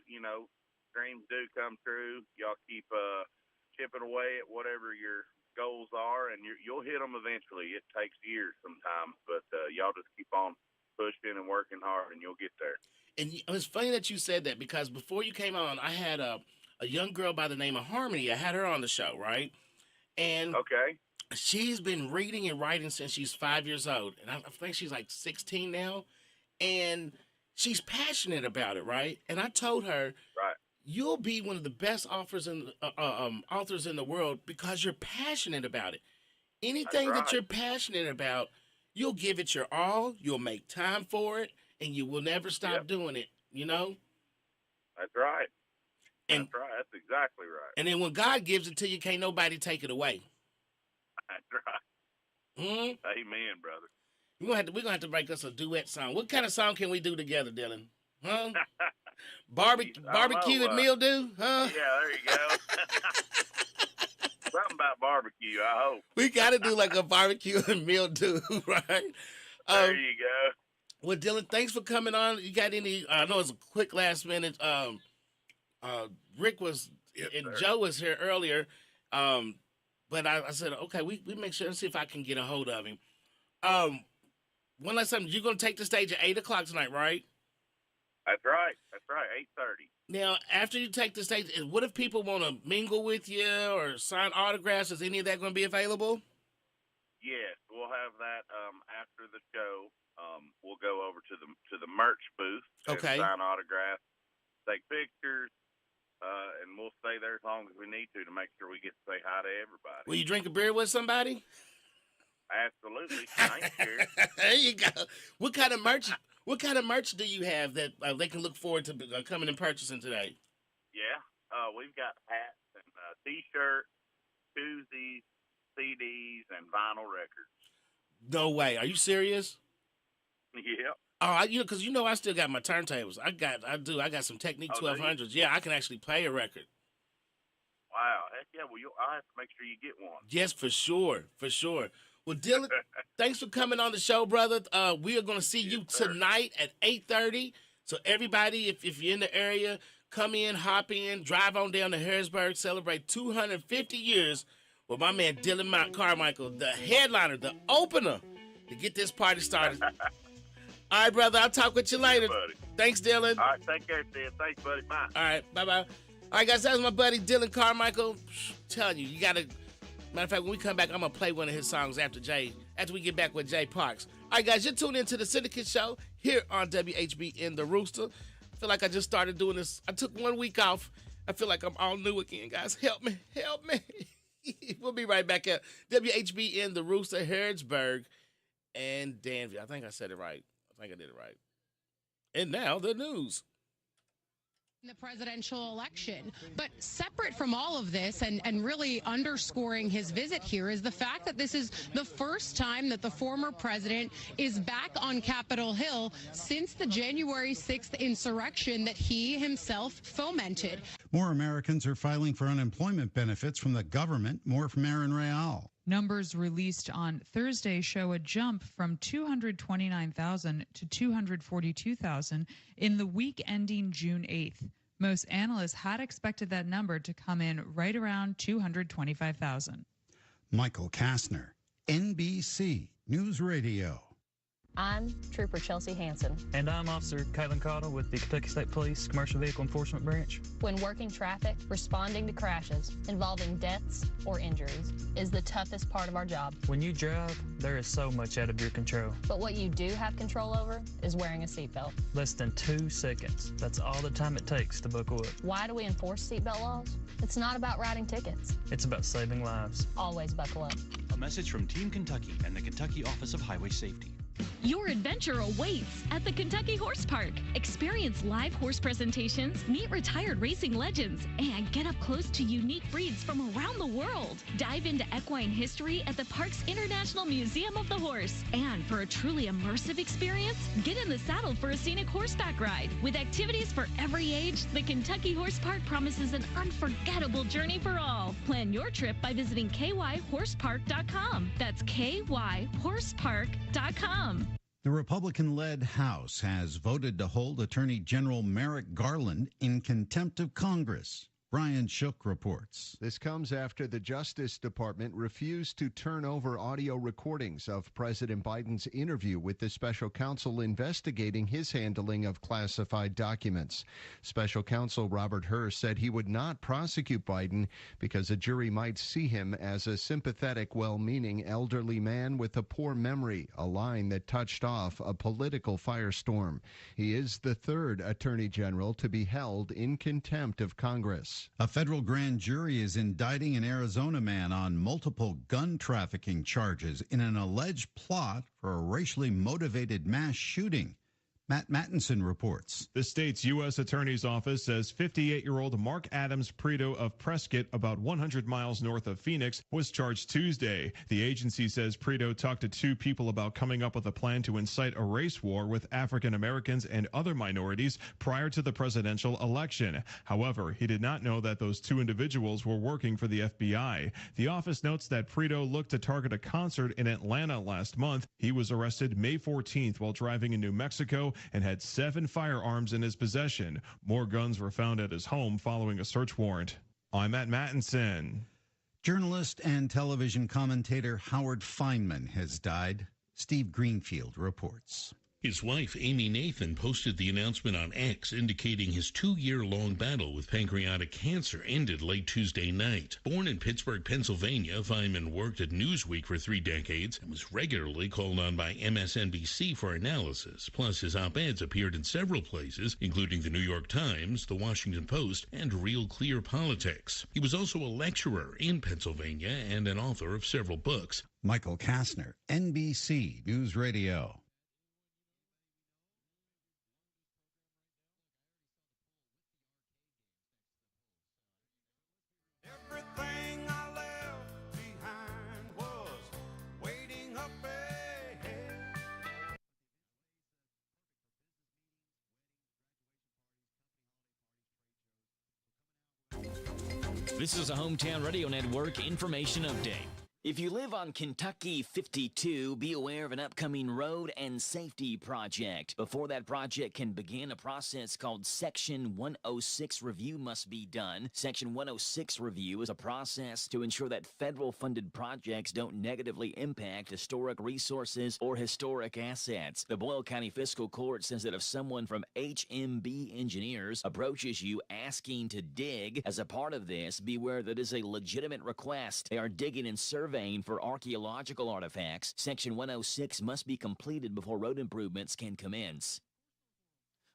dreams do come true. Y'all keep... chipping away at whatever your goals are, and you'll hit them eventually. It takes years sometimes, but y'all just keep on pushing and working hard, and you'll get there. And it's funny that you said that, because before you came on, I had a young girl by the name of Harmony. I had her on the show, right? And she's been reading and writing since she's 5 years old, and I think she's like 16 now, and she's passionate about it, right? And I told her, you'll be one of the best authors in the world because you're passionate about it. Anything that you're passionate about, you'll give it your all, you'll make time for it, and you will never stop doing it, you know? That's right. That's right. That's exactly right. And then when God gives it to you, can't nobody take it away. That's right. Amen, brother. We're gonna have to make us a duet song. What kind of song can we do together, Dylan? Huh? Barbecue and mildew, huh? Yeah, there you go. Something about barbecue, I hope. We got to do like a barbecue and meal too, right? There you go. Well, Dylan, thanks for coming on. You got any? I know it's a quick last minute. Rick was and Joe was here earlier, but I said okay. We make sure and see if I can get a hold of him. One last time, you're gonna take the stage at 8:00 tonight, right? That's right. 8:30. Now, after you take the stage, what if people want to mingle with you or sign autographs? Is any of that going to be available? Yes, we'll have that after the show. We'll go over to the merch booth. Okay. And sign autographs, take pictures, and we'll stay there as long as we need to make sure we get to say hi to everybody. Will you drink a beer with somebody? Absolutely. Thank you. There you go. What kind of merch do you have that they can look forward to coming and purchasing today? Yeah, we've got hats and T-shirts, koozies, CDs, and vinyl records. No way. Are you serious? Yeah. Oh, because I still got my turntables. I got some Technique 1200s. Yeah, I can actually play a record. Wow. Heck yeah. Well, I'll have to make sure you get one. Yes, for sure. Well, Dylan, thanks for coming on the show, brother. We are going to see you tonight at 8:30. So everybody, if you're in the area, come in, hop in, drive on down to Harrisburg, celebrate 250 years with my man Dylan Carmichael, the headliner, the opener, to get this party started. All right, brother, I'll talk with you later. Buddy. Thanks, Dylan. All right, take care, Sid. Thanks, buddy. Bye. All right, bye-bye. All right, guys, that was my buddy Dylan Carmichael. Telling you, you got to... Matter of fact, when we come back, I'm going to play one of his songs after we get back with Jay Parks. All right, guys, you're tuned into the Syndicate Show here on WHBN The Rooster. I feel like I just started doing this. I took 1 week off. I feel like I'm all new again, guys. Help me. We'll be right back at WHBN The Rooster, Harrodsburg, and Danville. I think I said it right. I think I did it right. And now the news. The presidential election. But separate from all of this and really underscoring his visit here is the fact that this is the first time that the former president is back on Capitol Hill since the January 6th insurrection that he himself fomented. More Americans are filing for unemployment benefits from the government. More from Aaron Real. Numbers released on Thursday show a jump from 229,000 to 242,000 in the week ending June 8th. Most analysts had expected that number to come in right around 225,000. Michael Kastner, NBC News Radio. I'm Trooper Chelsea Hansen. And I'm Officer Caitlin Cottle with the Kentucky State Police Commercial Vehicle Enforcement Branch. When working traffic, responding to crashes involving deaths or injuries is the toughest part of our job. When you drive, there is so much out of your control. But what you do have control over is wearing a seatbelt. Less than 2 seconds. That's all the time it takes to buckle up. Why do we enforce seatbelt laws? It's not about writing tickets. It's about saving lives. Always buckle up. A message from Team Kentucky and the Kentucky Office of Highway Safety. Your adventure awaits at the Kentucky Horse Park. Experience live horse presentations, meet retired racing legends, and get up close to unique breeds from around the world. Dive into equine history at the park's International Museum of the Horse. And for a truly immersive experience, get in the saddle for a scenic horseback ride. With activities for every age, the Kentucky Horse Park promises an unforgettable journey for all. Plan your trip by visiting kyhorsepark.com. That's kyhorsepark.com. The Republican-led House has voted to hold Attorney General Merrick Garland in contempt of Congress. Brian Shook reports. This comes after the Justice Department refused to turn over audio recordings of President Biden's interview with the special counsel investigating his handling of classified documents. Special counsel Robert Hur said he would not prosecute Biden because a jury might see him as a sympathetic, well-meaning elderly man with a poor memory, a line that touched off a political firestorm. He is the third attorney general to be held in contempt of Congress. A federal grand jury is indicting an Arizona man on multiple gun trafficking charges in an alleged plot for a racially motivated mass shooting. Matt Mattinson reports. The state's U.S. Attorney's Office says 58-year-old Mark Adams Prieto of Prescott, about 100 miles north of Phoenix, was charged Tuesday. The agency says Prieto talked to two people about coming up with a plan to incite a race war with African Americans and other minorities prior to the presidential election. However, he did not know that those two individuals were working for the FBI. The office notes that Prieto looked to target a concert in Atlanta last month. He was arrested May 14th while driving in New Mexico and had 7 firearms in his possession. More guns were found at his home following a search warrant. I'm Matt Mattinson. Journalist and television commentator Howard Feynman has died. Steve Greenfield reports. His wife, Amy Nathan, posted the announcement on X indicating his 2-year-long battle with pancreatic cancer ended late Tuesday night. Born in Pittsburgh, Pennsylvania, Feynman worked at Newsweek for 3 decades and was regularly called on by MSNBC for analysis. Plus, his op-eds appeared in several places, including the New York Times, the Washington Post, and Real Clear Politics. He was also a lecturer in Pennsylvania and an author of several books. Michael Kastner, NBC News Radio. This is a Hometown Radio Network information update. If you live on Kentucky 52, be aware of an upcoming road and safety project. Before that project can begin, a process called Section 106 review must be done. Section 106 review is a process to ensure that federal-funded projects don't negatively impact historic resources or historic assets. The Boyle County Fiscal Court says that if someone from HMB Engineers approaches you asking to dig as a part of this, beware that is a legitimate request. They are digging and surveying for archaeological artifacts. Section 106 must be completed before road improvements can commence.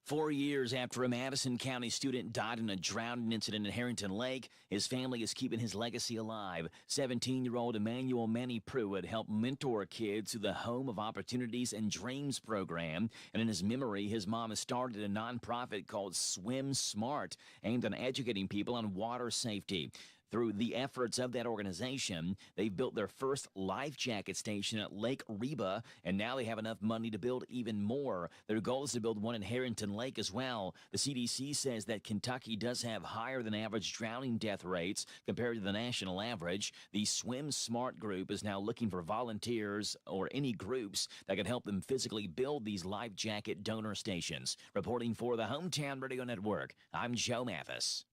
4 years after a Madison County student died in a drowning incident in Harrington Lake, his family is keeping his legacy alive. 17-year-old Emmanuel Manny Pruitt helped mentor kids through the Home of Opportunities and Dreams program, and in his memory, his mom has started a nonprofit called Swim Smart, aimed on educating people on water safety. Through the efforts of that organization, they've built their first life jacket station at Lake Reba, and now they have enough money to build even more. Their goal is to build one in Harrington Lake as well. The CDC says that Kentucky does have higher than average drowning death rates compared to the national average. The Swim Smart group is now looking for volunteers or any groups that can help them physically build these life jacket donor stations. Reporting for the Hometown Radio Network, I'm Joe Mathis.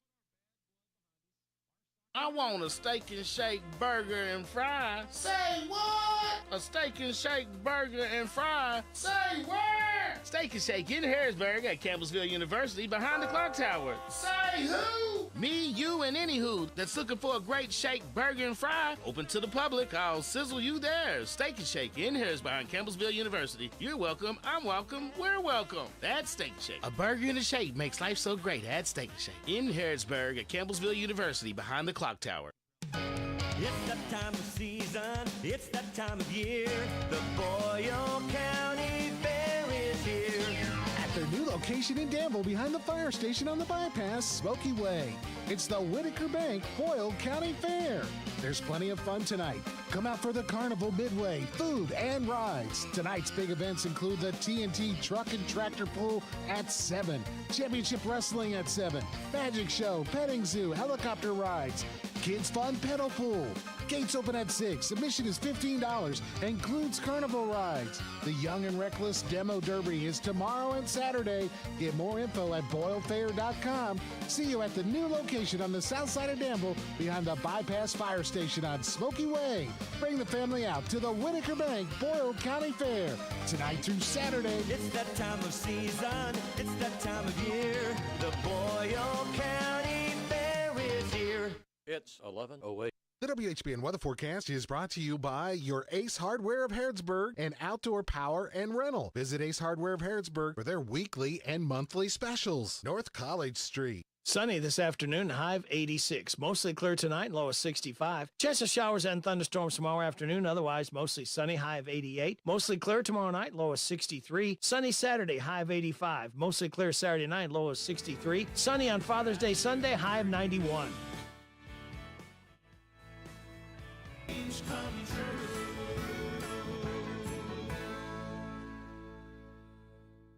I want a steak and shake burger and fries. Say what? A steak and shake burger and fries. Say where? Steak and Shake in Harrisburg at Campbellsville University behind the clock tower. Say who? Me, you, and any who that's looking for a great shake burger and fry. Open to the public. I'll sizzle you there. Steak and Shake in Harrisburg behind Campbellsville University. You're welcome. I'm welcome. We're welcome. That's Steak and Shake. A burger and a shake makes life so great at Steak and Shake in Harrisburg at Campbellsville University behind the clock tower. It's that time of season, it's that time of year. The Boyle County Fair is here. At their new location in Danville behind the fire station on the bypass, Smoky Way. It's the Whitaker Bank Boyle County Fair. There's plenty of fun tonight. Come out for the Carnival Midway, food and rides. Tonight's big events include the TNT Truck and Tractor Pull at 7, Championship Wrestling at 7, Magic Show, Petting Zoo, helicopter rides, Kids Fun Pedal Pool. Gates open at 6. Admission is $15. Includes carnival rides. The Young and Reckless Demo Derby is tomorrow and Saturday. Get more info at BoyleFair.com. See you at the new location on the south side of Danville behind the Bypass Fire Station on Smoky Way. Bring the family out to the Whitaker Bank Boyle County Fair tonight through Saturday. It's that time of season, it's that time of year. The Boyle County Fair is here. It's 11:08. The WHBN weather forecast is brought to you by your Ace Hardware of Harrodsburg and Outdoor Power and Rental. Visit Ace Hardware of Harrodsburg for their weekly and monthly specials. North College Street. Sunny this afternoon, high of 86. Mostly clear tonight, low of 65. Chance of showers and thunderstorms tomorrow afternoon, otherwise mostly sunny, high of 88. Mostly clear tomorrow night, low of 63. Sunny Saturday, high of 85. Mostly clear Saturday night, low of 63. Sunny on Father's Day Sunday, high of 91.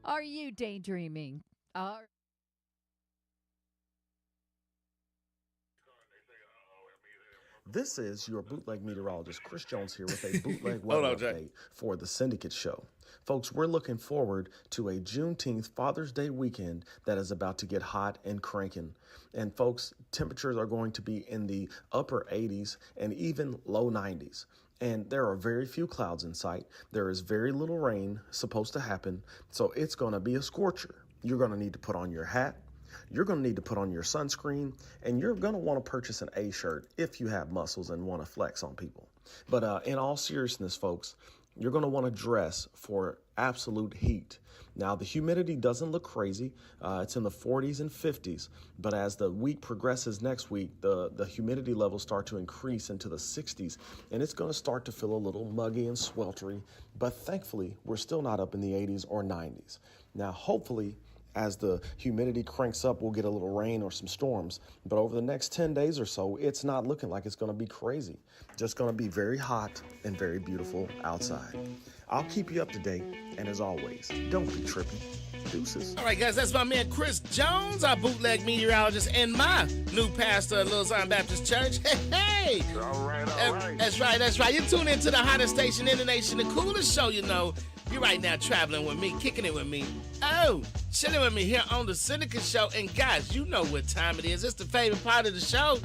Are you daydreaming? This is your bootleg meteorologist, Chris Jones, here with a bootleg Hold weather on, Jay. update for the Syndicate Show. Folks, we're looking forward to a Juneteenth Father's Day weekend that is about to get hot and cranking. And folks, temperatures are going to be in the upper 80s and even low 90s. And there are very few clouds in sight. There is very little rain supposed to happen. So it's going to be a scorcher. You're going to need to put on your hat. You're going to need to put on your sunscreen, and you're going to want to purchase an A-shirt if you have muscles and want to flex on people. But in all seriousness, folks, you're going to want to dress for absolute heat. Now, the humidity doesn't look crazy. It's in the 40s and 50s. But as the week progresses next week, the humidity levels start to increase into the 60s, and it's going to start to feel a little muggy and sweltery. But thankfully, we're still not up in the 80s or 90s. Now, hopefully, as the humidity cranks up, we'll get a little rain or some storms. But over the next 10 days or so, it's not looking like it's going to be crazy. Just going to be very hot and very beautiful outside. I'll keep you up to date. And as always, don't be tripping. Deuces. All right, guys, that's my man Chris Jones, our bootleg meteorologist, and my new pastor at Little Zion Baptist Church. Hey! All right. That's right. You tune into the hottest station in the nation, the coolest show you know. You're right now traveling with me, kicking it with me. Oh, chilling with me here on the Syndicate Show. And guys, you know what time it is. It's the favorite part of the show.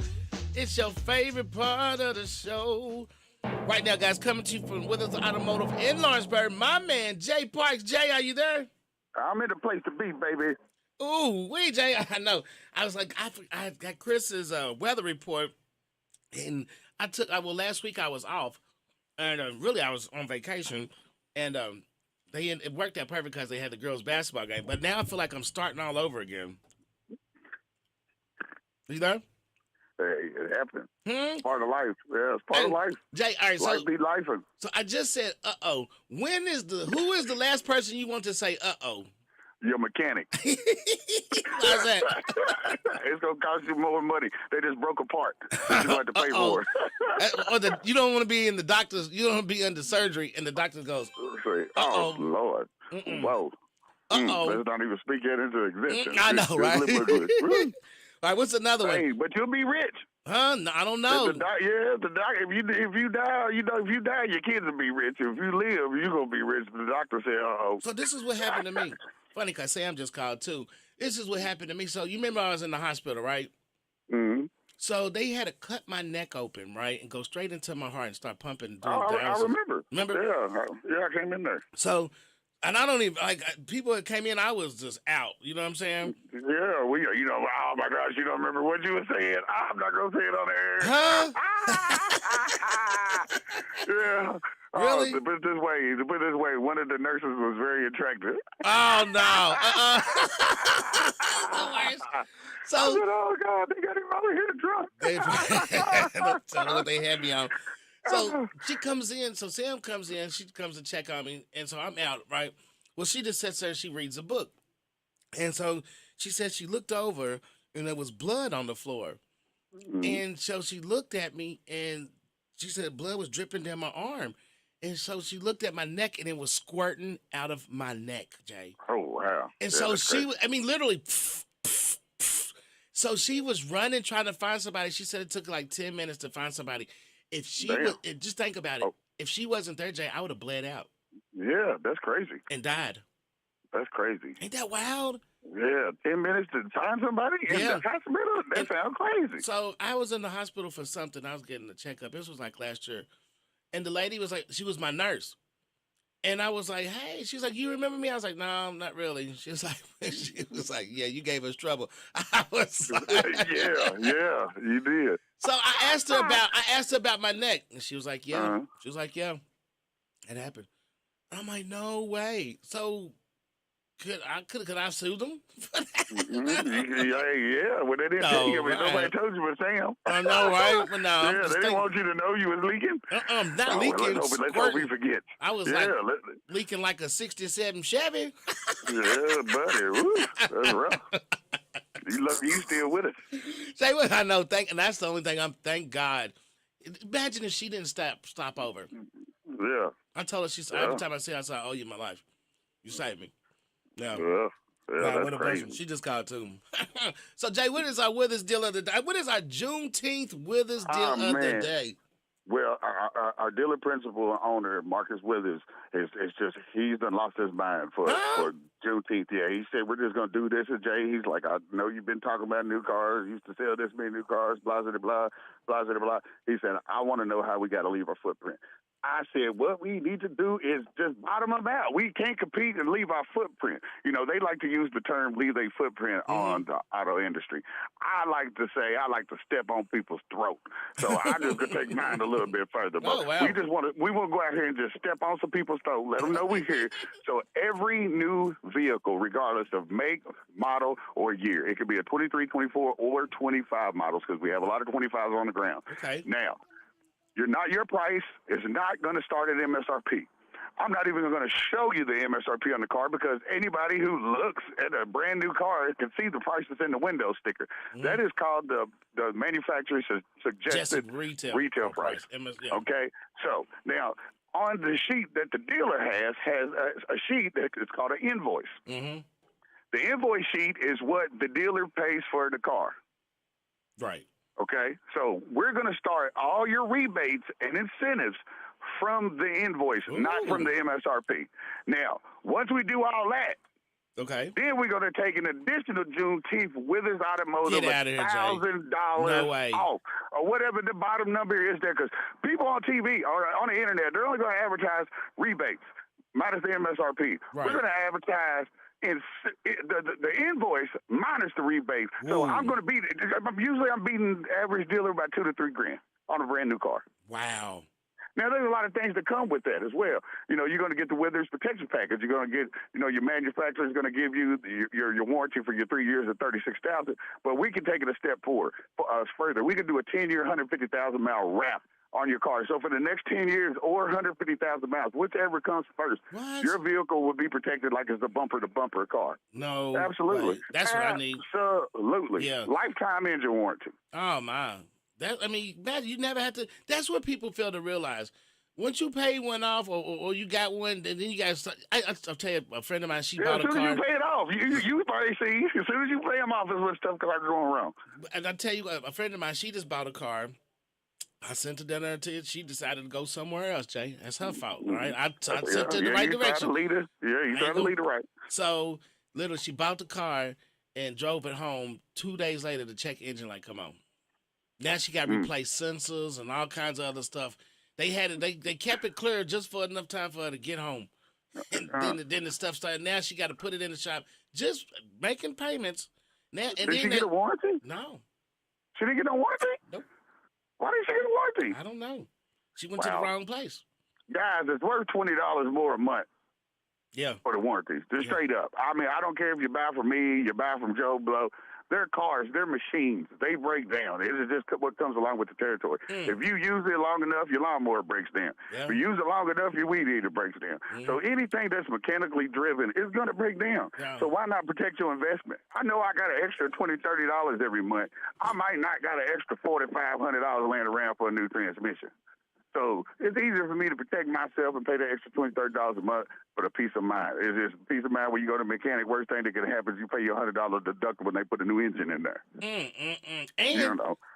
It's your favorite part of the show. Right now, guys, coming to you from Withers Automotive in Lawrenceburg, my man, Jay Parks. Jay, are you there? I'm in the place to be, baby. Ooh, wait, Jay. I know. I was like, I got Chris's weather report, and last week I was off, and really I was on vacation, and it worked out perfect because they had the girls' basketball game. But now I feel like I'm starting all over again. You know? Hey, it happens. Part of life. Yeah, it's part of life. Jay, all right, life be lifing. So I just said, uh-oh. Who is the last person you want to say, uh-oh? Your mechanic. How's that? It's going to cost you more money. They just broke apart. You have to pay for it. You don't want to be in the doctor's, you don't want to be under surgery, and the doctor goes, oh, Lord. Whoa. Let's not even speak that into existence. I know, right? All right, what's another one? Hey, but you'll be rich. Huh? No, I don't know. If you die, your kids will be rich. If you live, you're gonna be rich. The doctor said, uh-oh. So this is what happened to me. Funny, because Sam just called too. This is what happened to me. So you remember I was in the hospital, right? Mm-hmm. So they had to cut my neck open, right, and go straight into my heart and start pumping. I remember. Remember? Yeah, I came in there. So. And I don't even, people that came in, I was just out. You know what I'm saying? Yeah, oh my gosh, you don't remember what you were saying. I'm not going to say it on the air. Huh? Yeah. Really? To put it this way, one of the nurses was very attractive. Oh, no. So, I said, oh, God, they got him over here drunk. Tell me what they had me on. So she comes in, so Sam comes in, she comes to check on me, and so I'm out, right? Well, she just sits there and she reads a book. And so she said she looked over, and there was blood on the floor. Mm-hmm. And so she looked at me, and she said blood was dripping down my arm. And so she looked at my neck, and it was squirting out of my neck, Jay. Oh, wow. And so literally, so she was running, trying to find somebody. She said it took like 10 minutes to find somebody. If she just think about it. If she wasn't there, Jay, I would have bled out. Yeah, that's crazy. And died. That's crazy. Ain't that wild? Yeah, 10 minutes to find somebody in the hospital? That sounds crazy. So I was in the hospital for something. I was getting a checkup. This was like last year. And the lady was like, she was my nurse. And I was like, hey, she's like, you remember me? I was like, no, not really. She was like, yeah, you gave us trouble. I was like, yeah, you did. So I asked her about my neck, and she was like, yeah. Uh-huh. She was like, yeah, it happened. I'm like, no way. So Could I sue them? Yeah, well, they didn't tell you. But nobody told you but Sam. I know, right? But no, yeah, they didn't want you to know you was leaking. Not leaking. Let's hope he forgets. I was leaking like a 67 Chevy. Yeah, buddy. Woo, that's rough. You lucky you still with us. Say what I know. And that's the only thing thank God. Imagine if she didn't stop over. Yeah. I told her, every time I see her, I say, I owe you my life. You saved me. Yeah. That's crazy. She just called too. So, Jay, what is our Withers deal of the day? What is our Juneteenth Withers deal of the day? Well, our dealer principal and owner, Marcus Withers, he's done lost his mind for Juneteenth. Yeah, he said, we're just going to do this. And Jay, he's like, I know you've been talking about new cars. Used to sell this many new cars, blah, blah, blah, blah, blah, blah. He said, I want to know how we got to leave our footprint. I said, what we need to do is just bottom them out. We can't compete and leave our footprint. You know, they like to use the term leave their footprint on the auto industry. I like to say I like to step on people's throat. So I just could take mine a little bit further. But we want to go out here and just step on some people's throat, let them know we're here. So every new vehicle, regardless of make, model, or year, it could be a 23, 24, or 25 models, because we have a lot of 25s on the ground. Okay. Now, your price is not going to start at MSRP. I'm not even going to show you the MSRP on the car, because anybody who looks at a brand new car can see the price that's in the window sticker. That is called the manufacturer's suggested retail price. Okay? So now, on the sheet that the dealer has a sheet that is called an invoice. Mm-hmm. The invoice sheet is what the dealer pays for the car. Right. Okay, so we're going to start all your rebates and incentives from the invoice, not from the MSRP. Now, once we do all that, then we're going to take an additional Juneteenth Withers Automotive $1,000 off, or whatever the bottom number is there, because people on TV or on the internet, they're only going to advertise rebates minus the MSRP. Right. We're going to advertise the invoice minus the rebate. So I'm going to beat it. Usually I'm beating the average dealer by $2,000 to $3,000 on a brand new car. Wow. Now, there's a lot of things that come with that as well. You know, you're going to get the Withers protection package. You're going to get, your manufacturer is going to give you your warranty for your 3 years at $36,000. But we can take it a step further. We can do a 10-year, 150,000-mile wrap on your car. So for the next 10 years or 150,000 miles, whichever comes first, your vehicle will be protected like it's a bumper-to-bumper car. No. Absolutely. Wait. That's what I need. Absolutely. Yeah. Lifetime engine warranty. Oh, my. You never have to. That's what people fail to realize. Once you pay one off or you got one, then you got to I'll tell you, a friend of mine, she bought a car. As soon as you pay it off, you probably see, as soon as you pay them off is when stuff starts going wrong. And I tell you, a friend of mine, she just bought a car. I sent her down there to it. She decided to go somewhere else, Jay. That's her fault, right? I sent her in the right direction. You trying to lead her right. So, literally, she bought the car and drove it home. 2 days later, the check engine light come on. Now she got to replace sensors and all kinds of other stuff. They had it. They kept it clear just for enough time for her to get home. And then the stuff started. Now she got to put it in the shop, just making payments. Now, Did she get a warranty? No. She didn't get no warranty? Nope. Why didn't she get a warranty? I don't know. She went to the wrong place. Guys, it's worth $20 more a month. Yeah. For the warranties. Just straight up. I mean, I don't care if you buy from me, you buy from Joe Blow. They're cars, they're machines. They break down. It is just what comes along with the territory. If you use it long enough, your lawnmower breaks down. Yeah. If you use it long enough, your weed eater breaks down. So anything that's mechanically driven is going to break down. So why not protect your investment? I know I got an extra $20, $30 every month. I might not got an extra $4,500 laying around for a new transmission. So it's easier for me to protect myself and pay the extra $20, $30 a month for the peace of mind. It's just peace of mind when you go to a mechanic. Worst thing that can happen is you pay your $100 deductible when they put a new engine in there.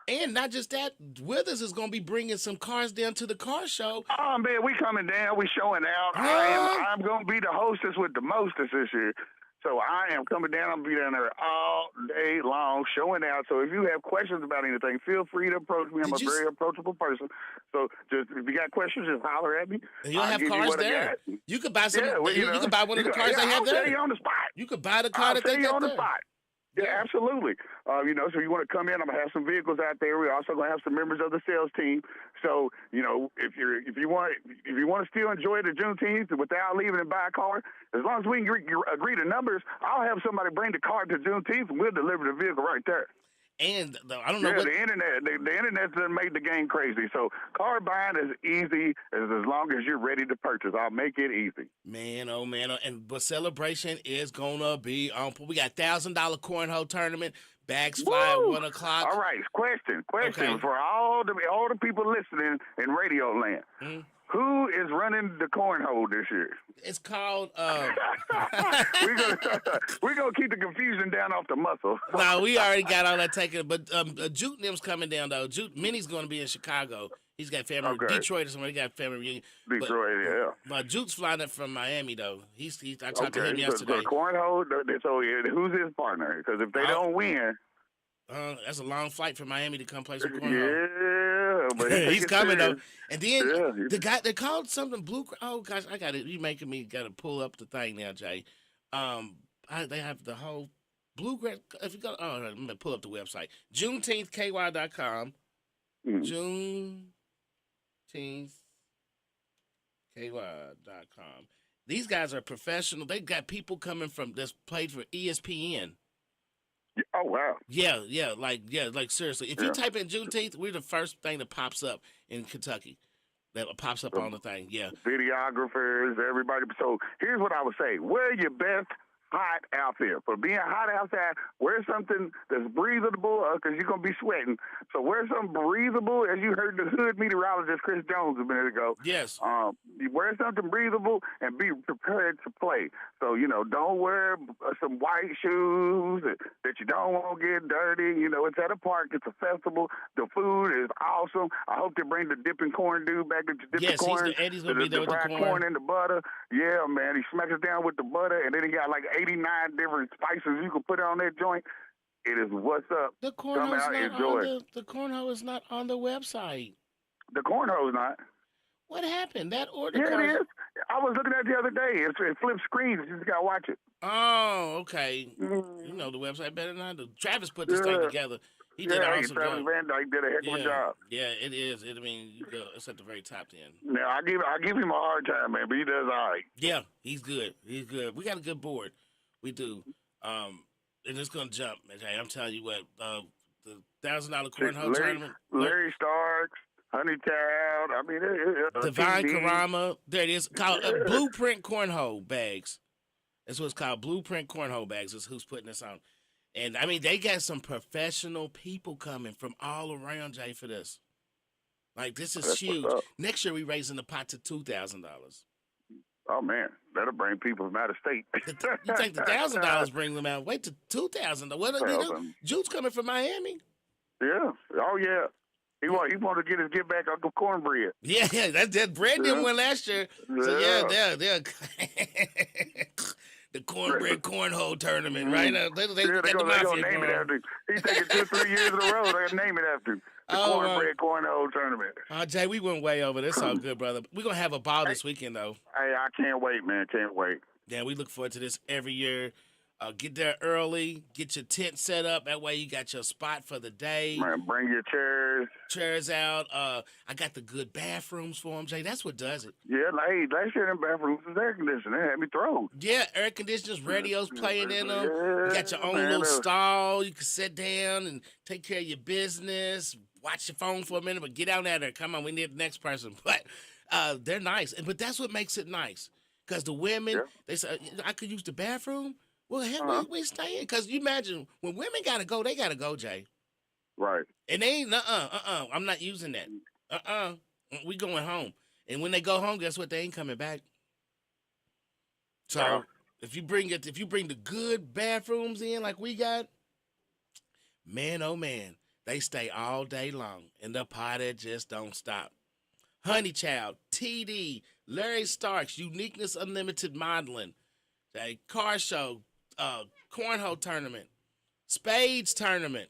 And not just that, Withers is going to be bringing some cars down to the car show. Oh, man, we coming down. We showing out. I'm going to be the hostess with the mostest this year. So I am coming down. I'm going to be down there all day long, showing out. So if you have questions about anything, feel free to approach me. I'm a very approachable person. So just if you got questions, just holler at me. And you'll have cars there. You could buy some. You could buy one of the cars they have there. I'll tell you on the spot. You could buy the car that they got on the there. spot. Yeah, absolutely. So you want to come in, I'm going to have some vehicles out there. We're also going to have some members of the sales team. So, if you want to still enjoy the Juneteenth without leaving and buy a car, as long as we can agree to numbers, I'll have somebody bring the car to Juneteenth and we'll deliver the vehicle right there. And I don't know yeah, what the internet done made the game crazy. So car buying is easy as long as you're ready to purchase. I'll make it easy. Man, oh man, but celebration is gonna be on. We got $1,000 cornhole tournament. Bags fly at 1 o'clock. All right, question Okay. for all the people listening in radio land. Mm-hmm. Who is running the cornhole this year? It's called. We're gonna keep the confusion down off the muscle. No, we already got all that taken. But Jute and them's coming down though. Minnie's going to be in Chicago. He's got family. Okay. Detroit or somewhere. He got family reunion. Detroit, yeah. But Jute's flying up from Miami though. I talked to him So yesterday. cornhole. So who's his partner? Because if they don't win, that's a long flight from Miami to come play some cornhole. yeah, but He's coming though. And then Yeah. the guy they called something blue. Oh gosh, I got it. You making me got to pull up the thing now, Jay. They have the whole bluegrass. If you go, let me pull up the website. JuneteenthKY.com. JuneteenthKY.com. These guys are professional. They got people coming from that's played for ESPN. Oh wow. Yeah, like seriously. If you type in Juneteenth, we're the first thing that pops up in Kentucky. That pops up on the thing. Yeah. Videographers, everybody. So here's what I would say: wear your best hot outfit. For being hot outside, wear something that's breathable because you're gonna be sweating. So wear something breathable, as you heard the hood meteorologist Chris Jones a minute ago. Yes. You wear something breathable and be prepared to play. So don't wear some white shoes that you don't want to get dirty. It's at a park. It's a festival. The food is awesome. I hope they bring the dipping corn dude back to dip the corn. Eddie's gonna be there with the fried corn and the butter. Yeah, man. He smacks it down with the butter, and then he got like 89 different spices you can put on that joint. It is what's up. The cornhole is not on the website. The cornhole is not. What happened? That order? Yeah, it is. I was looking at it the other day. It flips screens. You just gotta watch it. Oh, okay. You know the website better than I do. Travis put this thing together. He did an awesome Travis job. Van Dyke did a heck of a job. Yeah, it is. It's at the very top then. Now I give him a hard time, man, but he does all right. Yeah, he's good. He's good. We got a good board. We do. And it's gonna jump, okay? I'm telling you what. The $1,000 cornhole tournament. Larry Starks, Honey Child. I mean, Divine TV. Karama. There it is. Called Blueprint Cornhole Bags. That's what it's called. Blueprint Cornhole Bags is who's putting this on. And, I mean, they got some professional people coming from all around, Jay, for this. Like, this is huge. Next year, we raising the pot to $2,000. Oh, man. That'll bring people from out of state. You think the $1,000 bring them out? Wait to $2,000. What? Jude's coming from Miami. Yeah. Oh, yeah. He want to get his get back on the cornbread. Yeah. That bread didn't win last year. So, yeah. The cornbread cornhole tournament, right? They got the mafia name it after him. He's taking 2-3 years in a row. They're going to name it after him. The cornbread cornhole tournament. Jay, we went way over. That's all good, brother. We're going to have a ball this weekend, though. Hey, I can't wait, man. Can't wait. Yeah, we look forward to this every year. Get there early. Get your tent set up. That way you got your spot for the day. Man, bring your chairs out. I got the good bathrooms for them, Jay. That's what does it. Yeah, last year them bathrooms was air conditioning. They had me thrown. Yeah, air conditioners, radios playing in them. Yeah, you got your own little stall. You can sit down and take care of your business. Watch your phone for a minute, but get out there. Come on, we need the next person. But they're nice. But that's what makes it nice. Because the women, they say, I could use the bathroom. Well, hell, we staying. Because you imagine, when women got to go, they got to go, Jay. Right. And they ain't, I'm not using that. We going home. And when they go home, guess what? They ain't coming back. So if you bring the good bathrooms in like we got, man, oh man, they stay all day long. And the party just don't stop. Honey Child, TD, Larry Starks, Uniqueness Unlimited Modeling, a car show, cornhole tournament, spades tournament,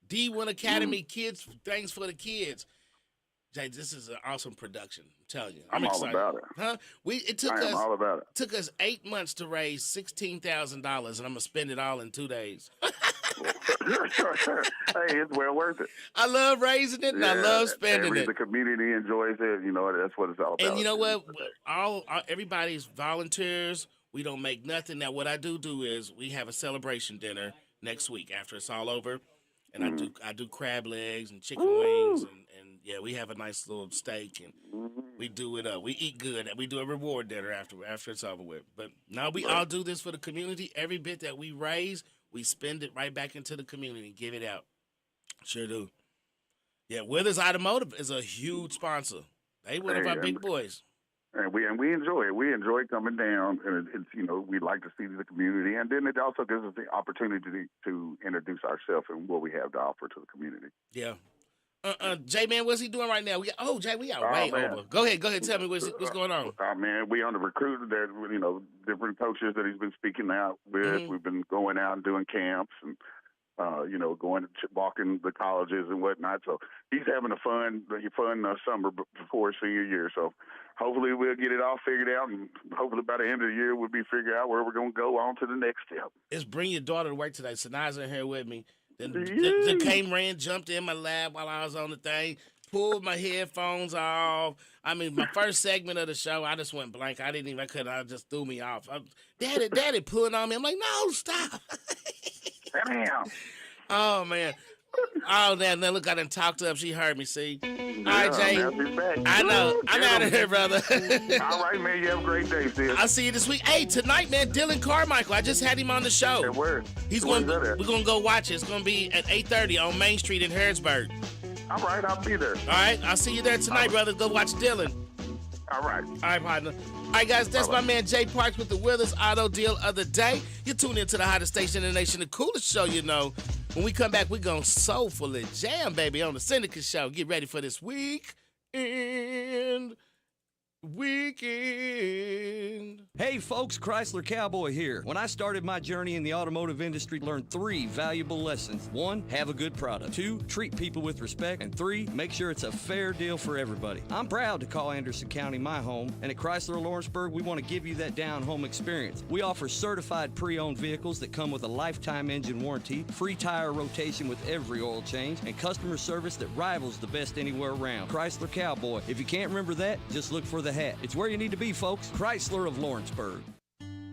D1 Academy kids things for the kids. Jay, this is an awesome production. I'm telling you. I'm all excited. about it. Huh? It I am all about it. took us 8 months to raise $16,000, and I'm gonna spend it all in 2 days. Hey, it's well worth it. I love raising it, and I love spending it. The community enjoys it. You know, that's what it's all about. And you know what? Everybody's volunteers. We don't make nothing. Now, what I do is we have a celebration dinner next week after it's all over, and I do crab legs and chicken wings, and yeah, we have a nice little steak, and we do it up. We eat good, and we do a reward dinner after it's over with. But now we all do this for the community. Every bit that we raise, we spend it right back into the community, give it out. Sure do. Yeah, Withers Automotive is a huge sponsor. They one of our big boys. And we enjoy it. We enjoy coming down, and it's we like to see the community, and then it also gives us the opportunity to introduce ourselves and what we have to offer to the community. Yeah. Jay, man, what's he doing right now? Jay, we are way over. Go ahead. Tell me what's going on. Man, we on the recruiter that different coaches that he's been speaking out with. Mm-hmm. We've been going out and doing camps and going to walking the colleges and whatnot. So he's having a fun summer before his senior year. So hopefully we'll get it all figured out, and hopefully by the end of the year we'll be figuring out where we're going to go on to the next step. It's bring your daughter to work today. Sana's in here with me. Then came, ran, jumped in my lap while I was on the thing, pulled my headphones off. I mean, my first segment of the show, I just went blank. I just threw me off. Daddy pulling on me. I'm like, no, stop. Damn. Oh, man. Oh, now look, I done talked her up. She heard me, see? All right, Jay. I know. I'm out of here, brother. All right, man. You have a great day, sis. I'll see you this week. Hey, tonight, man, Dylan Carmichael. I just had him on the show. Hey, where? We're going to go watch it. It's going to be at 8:30 on Main Street in Harrisburg. All right, I'll be there. All right, I'll see you there tonight, brother. Go watch Dylan. All right. All right, partner. All right, guys, that's my man Jay Parks with the Withers Auto Deal of the Day. You tune into the hottest station in the nation, the coolest show you know. When we come back, we're going to soulfully jam, baby, on the Syndicate Show. Get ready for this weekend. Hey folks, Chrysler Cowboy here. When I started my journey in the automotive industry, learned 3 valuable lessons. 1, have a good product. 2, treat people with respect. And 3, make sure it's a fair deal for everybody. I'm proud to call Anderson County my home, and at Chrysler Lawrenceburg, we want to give you that down-home experience. We offer certified pre-owned vehicles that come with a lifetime engine warranty, free tire rotation with every oil change, and customer service that rivals the best anywhere around. Chrysler Cowboy. If you can't remember that, just look for the hat. It's where you need to be, folks. Chrysler of Lawrenceburg.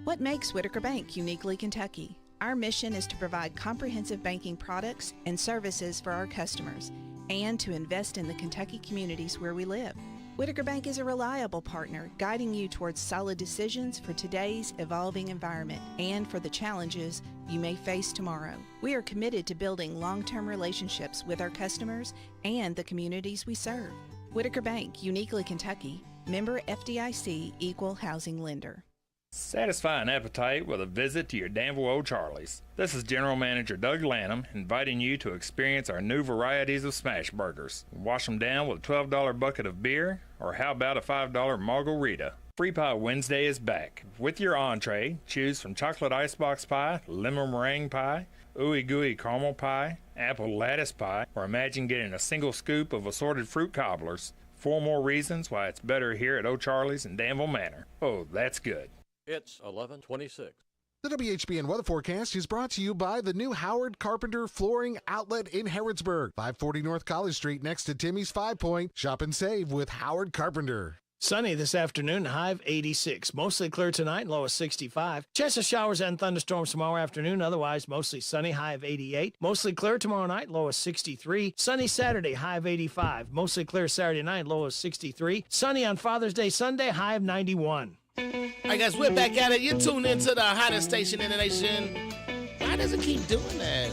What makes Whitaker Bank uniquely Kentucky? Our mission is to provide comprehensive banking products and services for our customers and to invest in the Kentucky communities where we live. Whitaker Bank is a reliable partner, guiding you towards solid decisions for today's evolving environment and for the challenges you may face tomorrow. We are committed to building long-term relationships with our customers and the communities we serve. Whitaker Bank, uniquely Kentucky, member FDIC, equal housing lender. Satisfy an appetite with a visit to your Danville O'Charlie's. This is General Manager Doug Lanham inviting you to experience our new varieties of smash burgers. Wash them down with a $12 bucket of beer, or how about a $5 margarita? Free Pie Wednesday is back. With your entree, choose from chocolate icebox pie, lemon meringue pie, ooey gooey caramel pie, apple lattice pie, or imagine getting a single scoop of assorted fruit cobblers. 4 more reasons why it's better here at O'Charlie's in Danville Manor. Oh, that's good. It's 11:26. The WHBN weather forecast is brought to you by the new Howard Carpenter Flooring Outlet in Harrodsburg, 540 North College Street next to Timmy's 5 Point. Shop and save with Howard Carpenter. Sunny this afternoon, high of 86. Mostly clear tonight, low of 65. Chance of showers and thunderstorms tomorrow afternoon, otherwise mostly sunny, high of 88. Mostly clear tomorrow night, low of 63. Sunny Saturday, high of 85. Mostly clear Saturday night, low of 63. Sunny on Father's Day Sunday, high of 91. All right, guys, we're back at it. You tuned into the hottest station in the nation. Why does it keep doing that?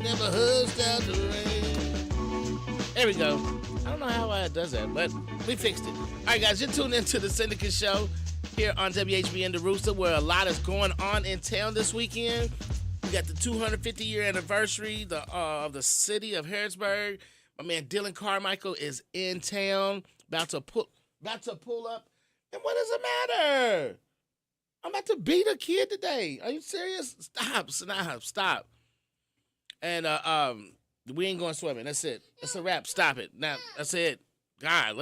Never hushed out the rain. There we go. I don't know how it does that, but we fixed it. All right, guys, you're tuned into the Syndicate Show here on WHBN The Rooster, where a lot is going on in town this weekend. We got the 250-year anniversary of the city of Harrisburg. My man Dylan Carmichael is in town, about to pull up. And what does it matter? I'm about to beat a kid today. Are you serious? Stop. And we ain't going swimming. That's it. That's a wrap. Stop it. Now, that's it. God,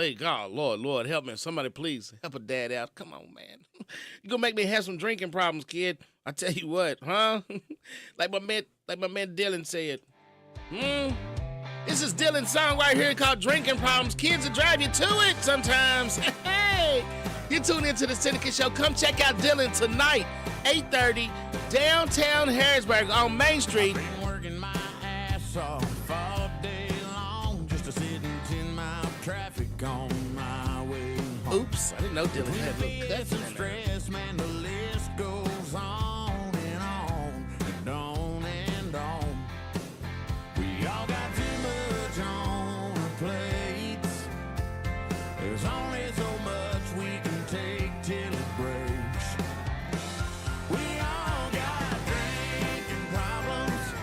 Lord, help me. Somebody please help a dad out. Come on, man. You gonna make me have some drinking problems, kid. I tell you what, huh? like my man Dylan said. This is Dylan's song right here called Drinking Problems. Kids will drive you to it sometimes. Hey, you tune into the Syndicate Show. Come check out Dylan tonight, 8:30, downtown Harrisburg on Main Street. I've been working my ass off all day long just to sit in 10-mile traffic on my way home. Oops, I didn't know Dylan had a little cut in there. Stress, man, the list goes on and on and on and on. We all got too much on our plates. There's only so much we can take till it breaks. We all got drinking problems.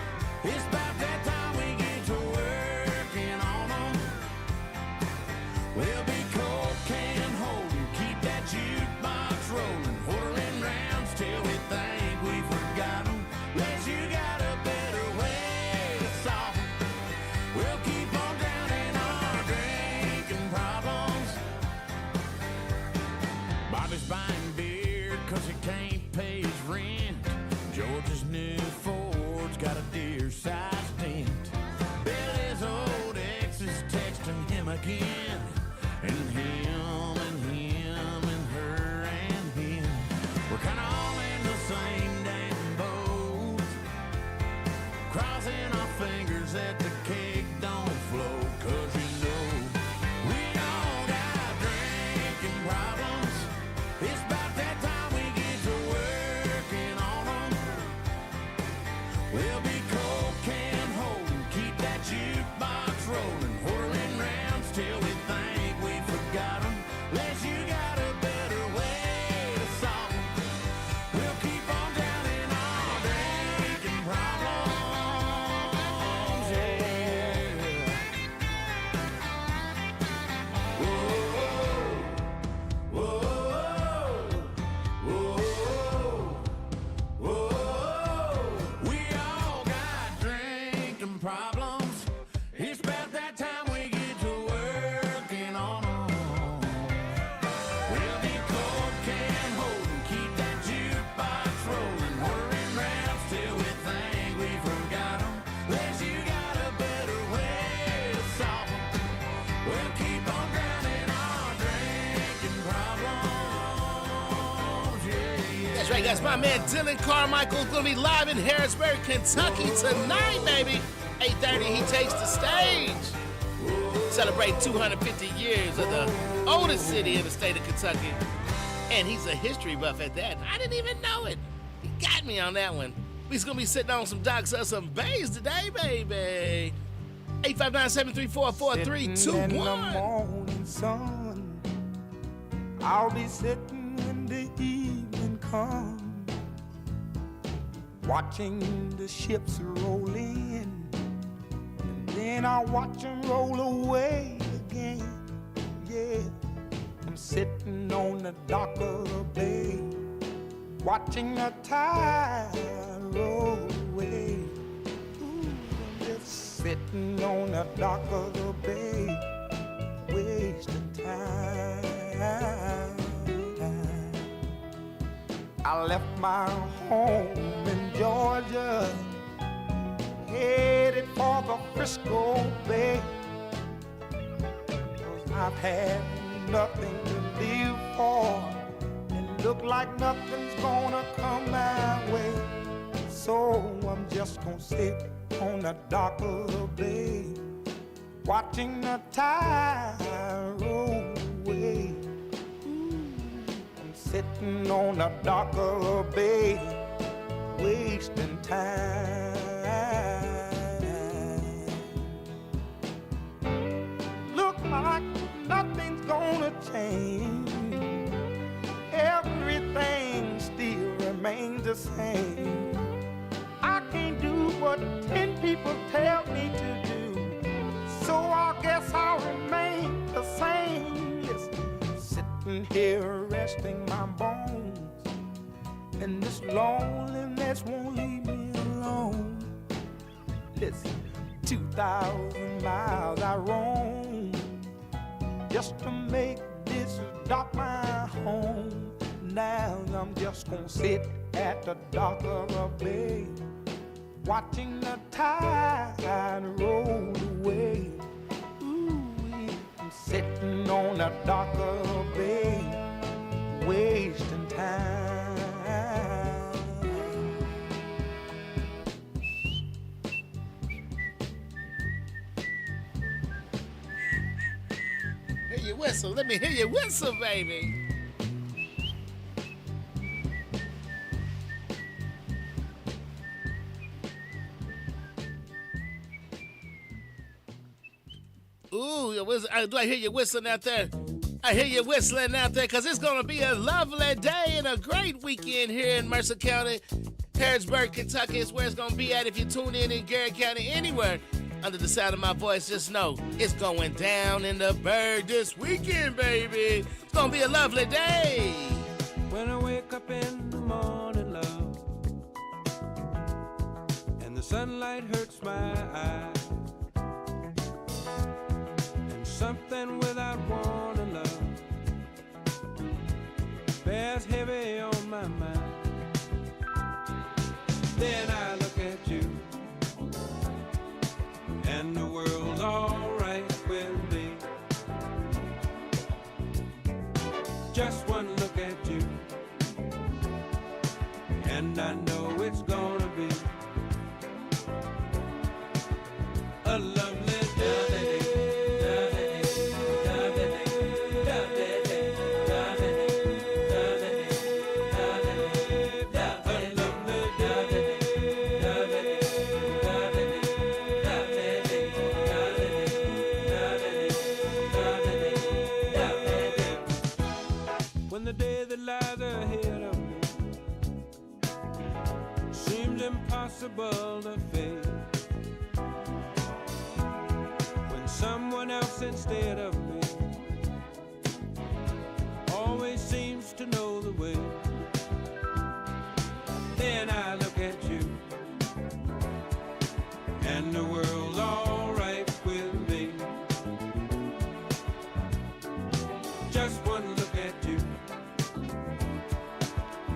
It's about that time we get to working on them. We'll be cold can holding, keep that jukebox rolling, whirling rounds till we think we forgot them. Unless you got a better way to solve them. We'll keep on drowning our drinking problems. Bobby's buying beer 'cause he can't pay his rent. George's new Ford's got a deer-sized dent. Billy's old ex is texting him again. And him and him and her and him. We're kinda all in the same damn boat. Crossing our fingers that the cake don't flow. 'Cause you know we all got drinking problems. It's about that time we get to working on them. We'll be cold can holding, keep that jukebox rolling, whirling rounds till we think we forgot them. Unless you got a better way to solve them. We'll keep on drowning our drinking problems, yeah. Whoa, we all got drinking problems. It's about that time we get to working on them. We'll be cold can holding, keep that jukebox rolling, whirling rounds till we think we forgot them. Unless you got a better way to solve them. We'll keep on drowning our drinking problems, yeah. That's right, guys. My man Dylan Carmichael's gonna be live in Harrisburg, Kentucky tonight, baby. 8:30, he takes the stage. Celebrate 250 years of the oldest city in the state of Kentucky. And he's a history buff at that. I didn't even know it. He got me on that one. We's gonna be sitting on some docks of some bays today, baby. 859-734-4321. In the morning sun, I'll be sitting when the evening comes, watching the ships roll in, and then I'll watch them roll away again. Yeah, I'm sitting on the dock of the bay, watching the tide roll away. Ooh, I'm just sitting on the dock of the bay, wasting time. I left my home in Georgia, headed for the Frisco Bay, 'cause I've had nothing to live for, and look like nothing's gonna come my way. So I'm just gonna sit on the dock of the bay, watching the tide roll away. I'm sitting on the dock of the bay, wasting time. Look like nothing's gonna change. Everything still remains the same. I can't do what 10 people tell me to do, so I guess I'll remain the same. Yes, sitting here resting my bones, and this loneliness won't leave me alone. Listen, 2,000 miles I roam just to make this dock my home. Now I'm just gonna sit at the dock of a bay, watching the tide roll away. Ooh, I'm sitting on the dock of a bay, wasting time. Hear your whistle. Let me hear your whistle, baby. Ooh, do I hear you whistling out there? I hear you whistling out there because it's going to be a lovely day and a great weekend here in Mercer County. Harrodsburg, Kentucky is where it's going to be at. If you tune in Garrett County, anywhere under the sound of my voice, just know it's going down in the Berg this weekend, baby. It's going to be a lovely day. When I wake up in the morning, love, and the sunlight hurts my eyes, something without warning, love, bears heavy on my mind. Then I look at you, and the world's alright with me. Just one look at you, and I know it's gonna be a lovely day. The day that lies ahead of me seems impossible to face, when someone else instead of me always seems to know the way. Then I look at you, and the world's all right with me. Just one look at you,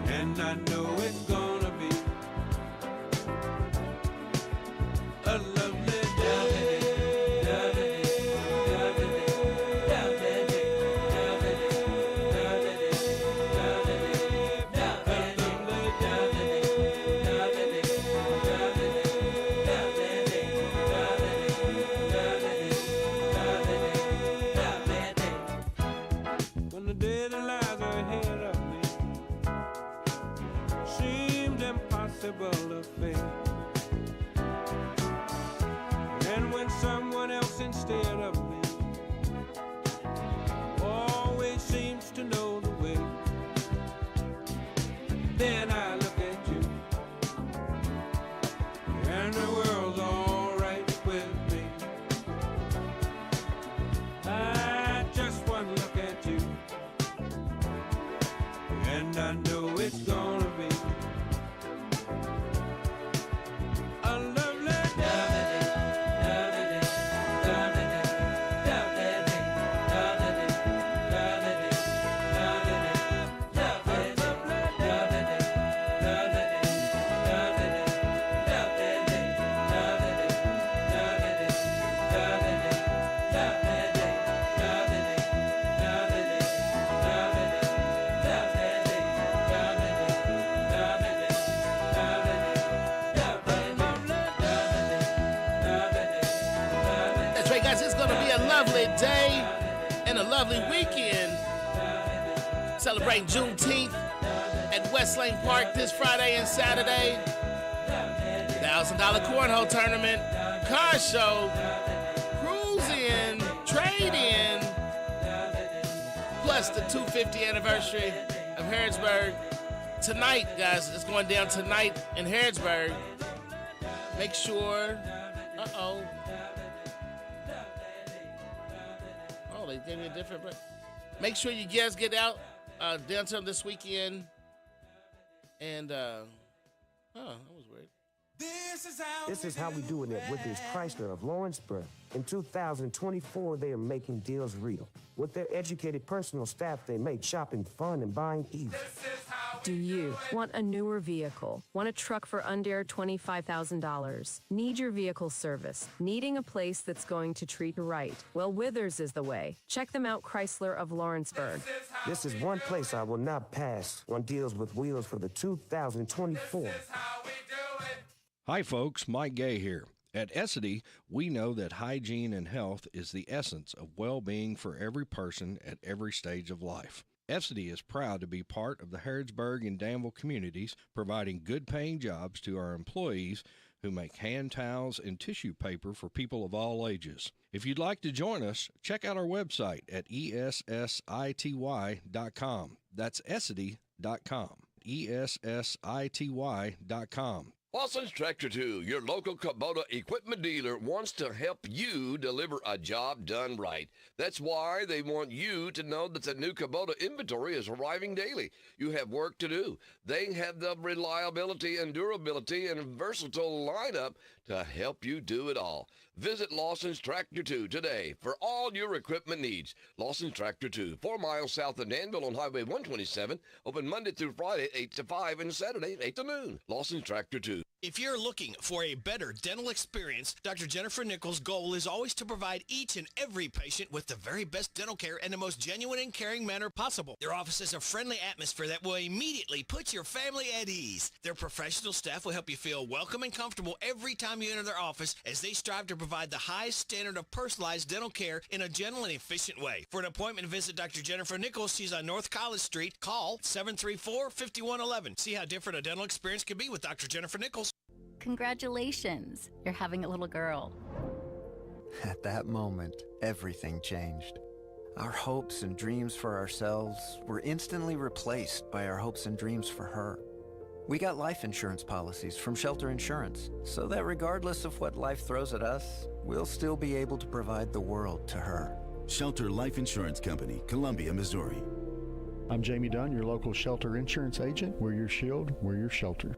and I know it's gonna be a lovely day. When the day that lies ahead of me seemed impossible to face, and when someone else instead of me always seems to know the way, then I look at you, and the world's all right with me. I just one look at you, and I know it's gonna be a lovely day and a lovely weekend. Celebrating Juneteenth at West Lane Park this Friday and Saturday. $1,000 cornhole tournament, car show, cruise in, trade in, plus the 250th anniversary of Harrodsburg. Tonight, guys, it's going down tonight in Harrodsburg. Make sure, oh, they gave me a different, but make sure you guys get out downtown this weekend And, that was weird. This is how we do it at Withers Chrysler of Lawrenceburg. In 2024, they are making deals real. With their educated personal staff, they make shopping fun and buying easy. Do you want a newer vehicle? Want a truck for under $25,000? Need your vehicle service? Needing a place that's going to treat you right? Well, Withers is the way. Check them out, Chrysler of Lawrenceburg. This is one place I will not pass on deals with wheels for the 2024. Hi folks, Mike Gay here. At Essity, we know that hygiene and health is the essence of well-being for every person at every stage of life. Essity is proud to be part of the Harrodsburg and Danville communities, providing good-paying jobs to our employees who make hand towels and tissue paper for people of all ages. If you'd like to join us, check out our website at essity.com. That's essity.com. essity.com. Lawson's Tractor 2, your local Kubota equipment dealer, wants to help you deliver a job done right. That's why they want you to know that the new Kubota inventory is arriving daily. You have work to do. They have the reliability and durability and versatile lineup to help you do it all. Visit Lawson's Tractor 2 today for all your equipment needs. Lawson's Tractor 2, 4 miles south of Danville on Highway 127, open Monday through Friday, 8 to 5, and Saturday, 8 to noon. Lawson's Tractor 2. If you're looking for a better dental experience, Dr. Jennifer Nichols' goal is always to provide each and every patient with the very best dental care in the most genuine and caring manner possible. Their office is a friendly atmosphere that will immediately put your family at ease. Their professional staff will help you feel welcome and comfortable every time you enter their office as they strive to provide the highest standard of personalized dental care in a gentle and efficient way. For an appointment, visit Dr. Jennifer Nichols. She's on North College Street. Call 734-5111. See how different a dental experience can be with Dr. Jennifer Nichols. Congratulations, you're having a little girl. At that moment, everything changed. Our hopes and dreams for ourselves were instantly replaced by our hopes and dreams for her. We got life insurance policies from Shelter Insurance, so that regardless of what life throws at us, we'll still be able to provide the world to her. Shelter Life Insurance Company, Columbia, Missouri. I'm Jamie Dunn, your local Shelter Insurance agent. We're your shield, we're your shelter.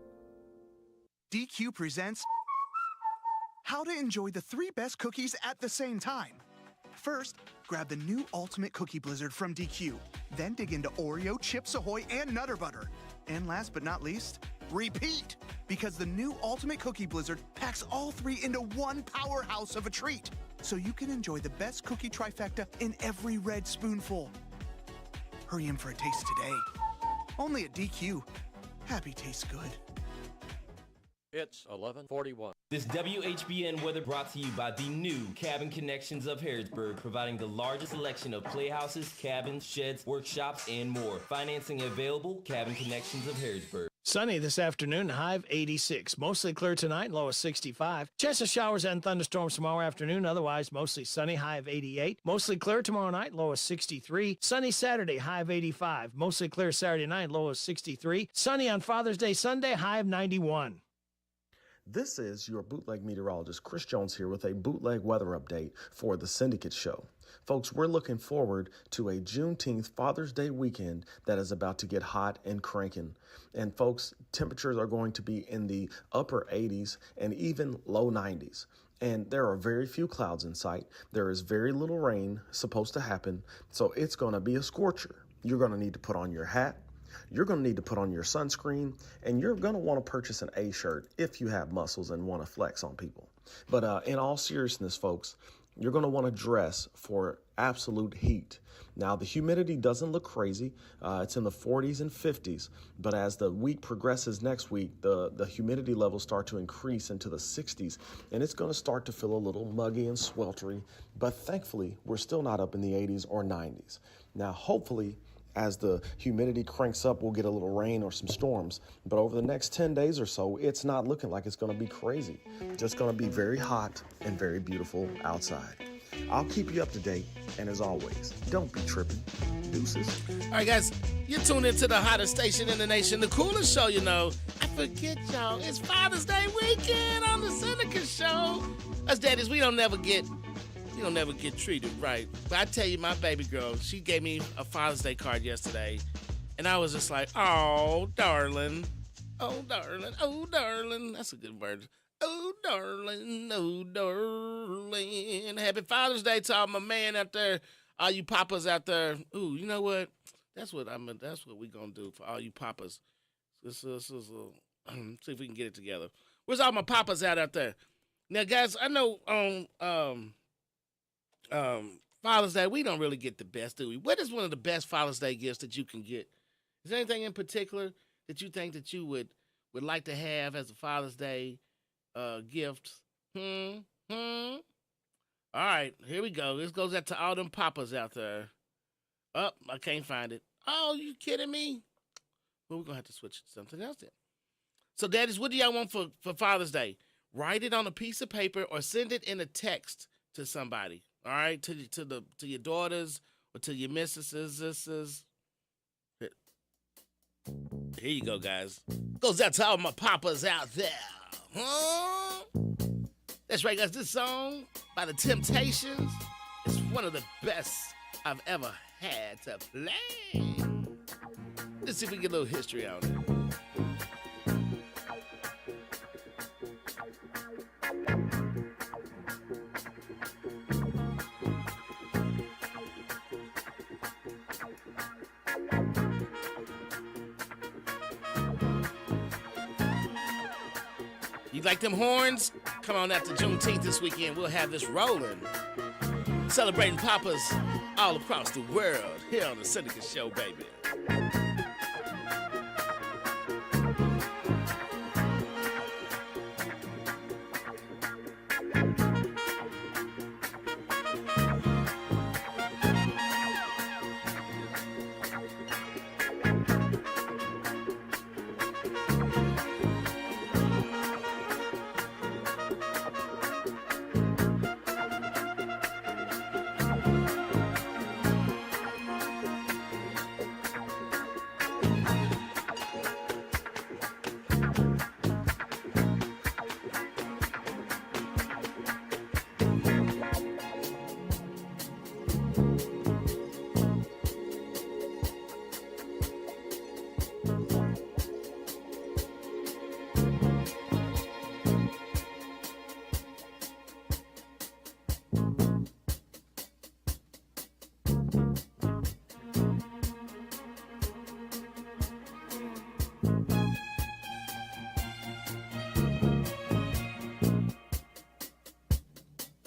DQ presents how to enjoy the 3 best cookies at the same time. First, grab the new Ultimate Cookie Blizzard from DQ. Then dig into Oreo, Chips Ahoy, and Nutter Butter. And last but not least, repeat! Because the new Ultimate Cookie Blizzard packs all 3 into one powerhouse of a treat. So you can enjoy the best cookie trifecta in every red spoonful. Hurry in for a taste today. Only at DQ. Happy tastes good. It's 11:41. This WHBN weather brought to you by the new Cabin Connections of Harrodsburg, providing the largest selection of playhouses, cabins, sheds, workshops, and more. Financing available, Cabin Connections of Harrodsburg. Sunny this afternoon, high of 86. Mostly clear tonight, low of 65. Chance of showers and thunderstorms tomorrow afternoon, otherwise mostly sunny, high of 88. Mostly clear tomorrow night, low of 63. Sunny Saturday, high of 85. Mostly clear Saturday night, low of 63. Sunny on Father's Day Sunday, high of 91. This is your bootleg meteorologist, Chris Jones, here with a bootleg weather update for the Syndicate Show. Folks, we're looking forward to a Juneteenth Father's Day weekend that is about to get hot and cranking. And folks, temperatures are going to be in the upper 80s and even low 90s. And there are very few clouds in sight. There is very little rain supposed to happen. So it's going to be a scorcher. You're going to need to put on your hat. You're going to need to put on your sunscreen, and you're going to want to purchase an A shirt if you have muscles and want to flex on people. But in all seriousness, folks, you're going to want to dress for absolute heat. Now, the humidity doesn't look crazy. It's in the 40s and 50s. But as the week progresses next week, the humidity levels start to increase into the 60s. And it's going to start to feel a little muggy and sweltery. But thankfully, we're still not up in the 80s or 90s. Now, hopefully, as the humidity cranks up, we'll get a little rain or some storms. But over the next 10 days or so, it's not looking like it's going to be crazy. Just going to be very hot and very beautiful outside. I'll keep you up to date. And as always, don't be tripping. Deuces. All right, guys, you're tuned into the hottest station in the nation, the coolest show, you know. I forget, y'all, it's Father's Day weekend on the Syndicate Show. Us daddies, we don't never get treated right. But I tell you, my baby girl, she gave me a Father's Day card yesterday, and I was just like, oh, darling. Oh, darling, oh, darling. That's a good word. Oh, darling, oh, darling. Happy Father's Day to all my man out there, all you papas out there. Ooh, you know what? That's what we gonna do for all you papas. See if we can get it together. Where's all my papas out there? Now, guys, I know on Father's Day we don't really get the best, do we? What is one of the best Father's Day gifts that you can get? Is there anything in particular that you think that you would like to have as a Father's Day gift? All right, here we go. This goes out to all them papas out there. Oh, I can't find it. Oh, you kidding me? Well, we're going to have to switch to something else then. So, daddies, what do y'all want for Father's Day? Write it on a piece of paper or send it in a text to somebody. All right, to your daughters or to your mistresses. Here you go, guys. Goes out to all my papas out there. Huh? That's right, guys. This song by The Temptations is one of the best I've ever had to play. Let's see if we can get a little history on it. You like them horns? Come on out to Juneteenth this weekend. We'll have this rolling. Celebrating papas all across the world here on the Syndicate Show, baby.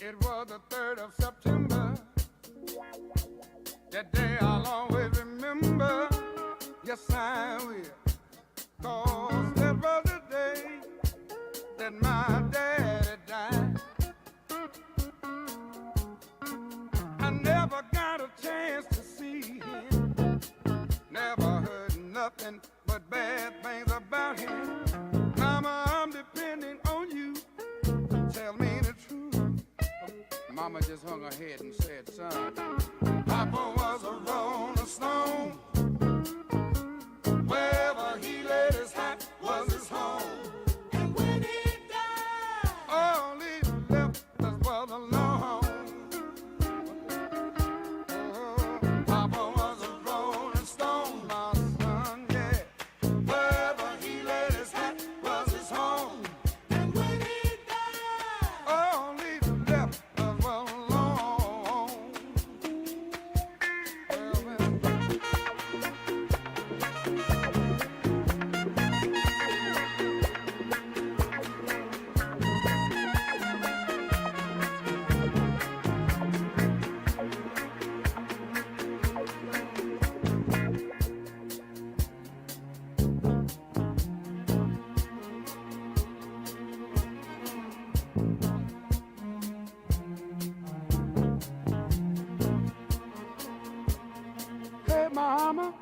It was the 3rd of September. That day I'll always remember. Yes, I will. 'Cause that was the day that my daddy died. I never got a chance to see him. Never heard nothing but bad things about him. Mama, I'm depending on you to tell me the truth. Mama just hung her head and said, son, Papa was a rolling stone. Wherever he laid his hat was his home. And when he died, all he left us was alone. Papa was a rolling stone, my son, yeah. Wherever he laid his hat was his home. And when he died, all he left us was alone. Hey, Mama,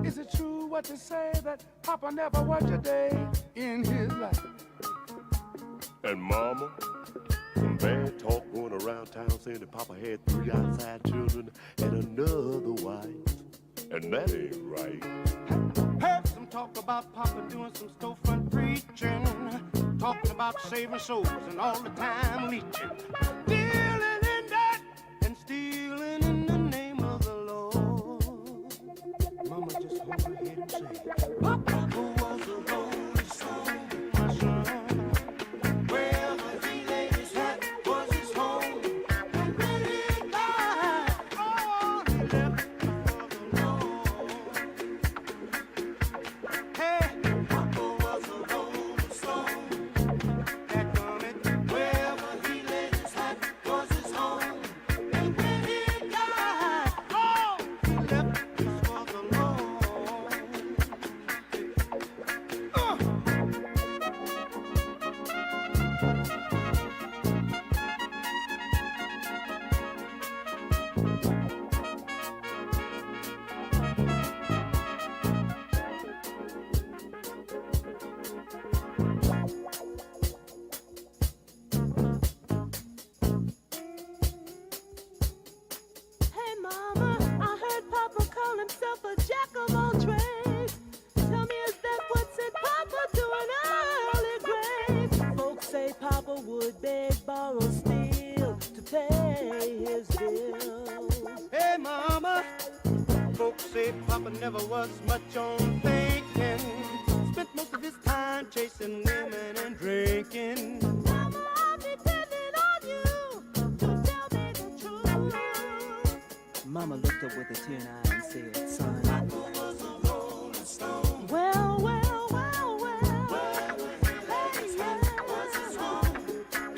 is it true what they say that Papa never worked a day in his life? And Mama, some bad talk going around town saying that Papa had 3 outside children and another wife. And that ain't right. Heard some talk about Papa doing some storefront preaching, talking about saving souls and all the time leeching, dealing in that and stealing in the name of the Lord. Mama just hung her head and said, Papa was a rolling never was much on thinking. Spent most of his time chasing women and drinking. Mama, I depended on you to tell me the truth. Mama looked up with a tear in her eye and said, son, Papa was a rolling stone. well, well, well, well. Where his heart was his home.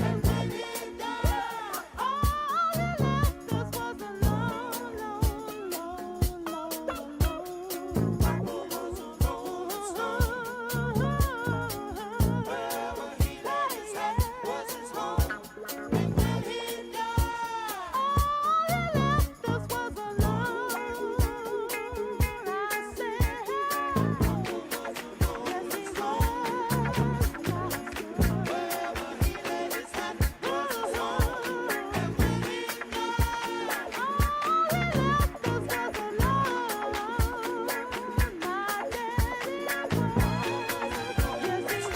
And when he died, All he left us was a lone, lone, lone, lone, lone. Papa was a rolling stone. Wherever he laid his head was his home. And when he died, All he left us was alone. I said, yes, he was. wherever he laid his head was his home. And when he died, All he left us was alone. My daddy was. Yes, he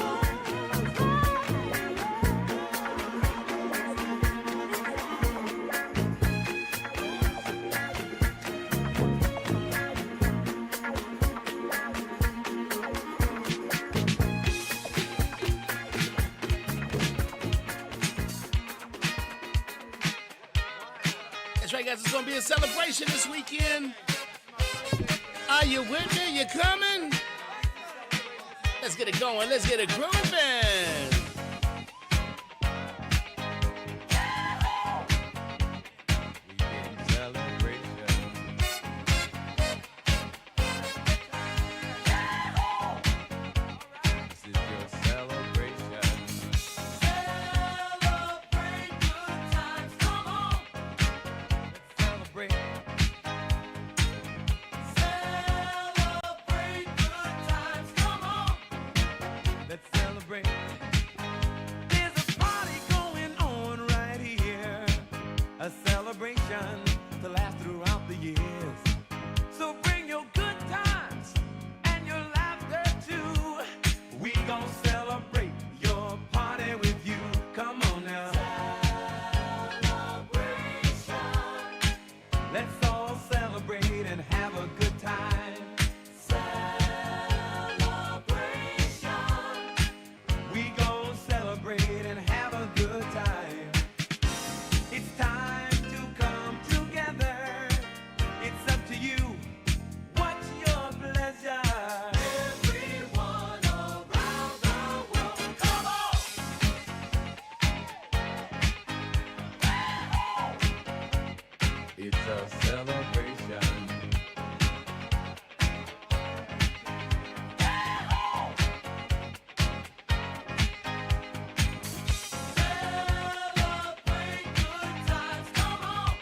That's right, guys. It's going to be a celebration this weekend. Are you with me? You coming? Let's get it going. Let's get it grooving. there's a party going on right here. A celebration to last throughout the years. So bring your good times and your laughter too. We gon' celebrate your party with you. Come on now. Celebration. Let's all celebrate and have a good time. We gon' celebrate and have a good time. It's time to come together. It's up to you. What's your pleasure? Everyone around the world, come on! It's a celebration. Celebrate good times, come on!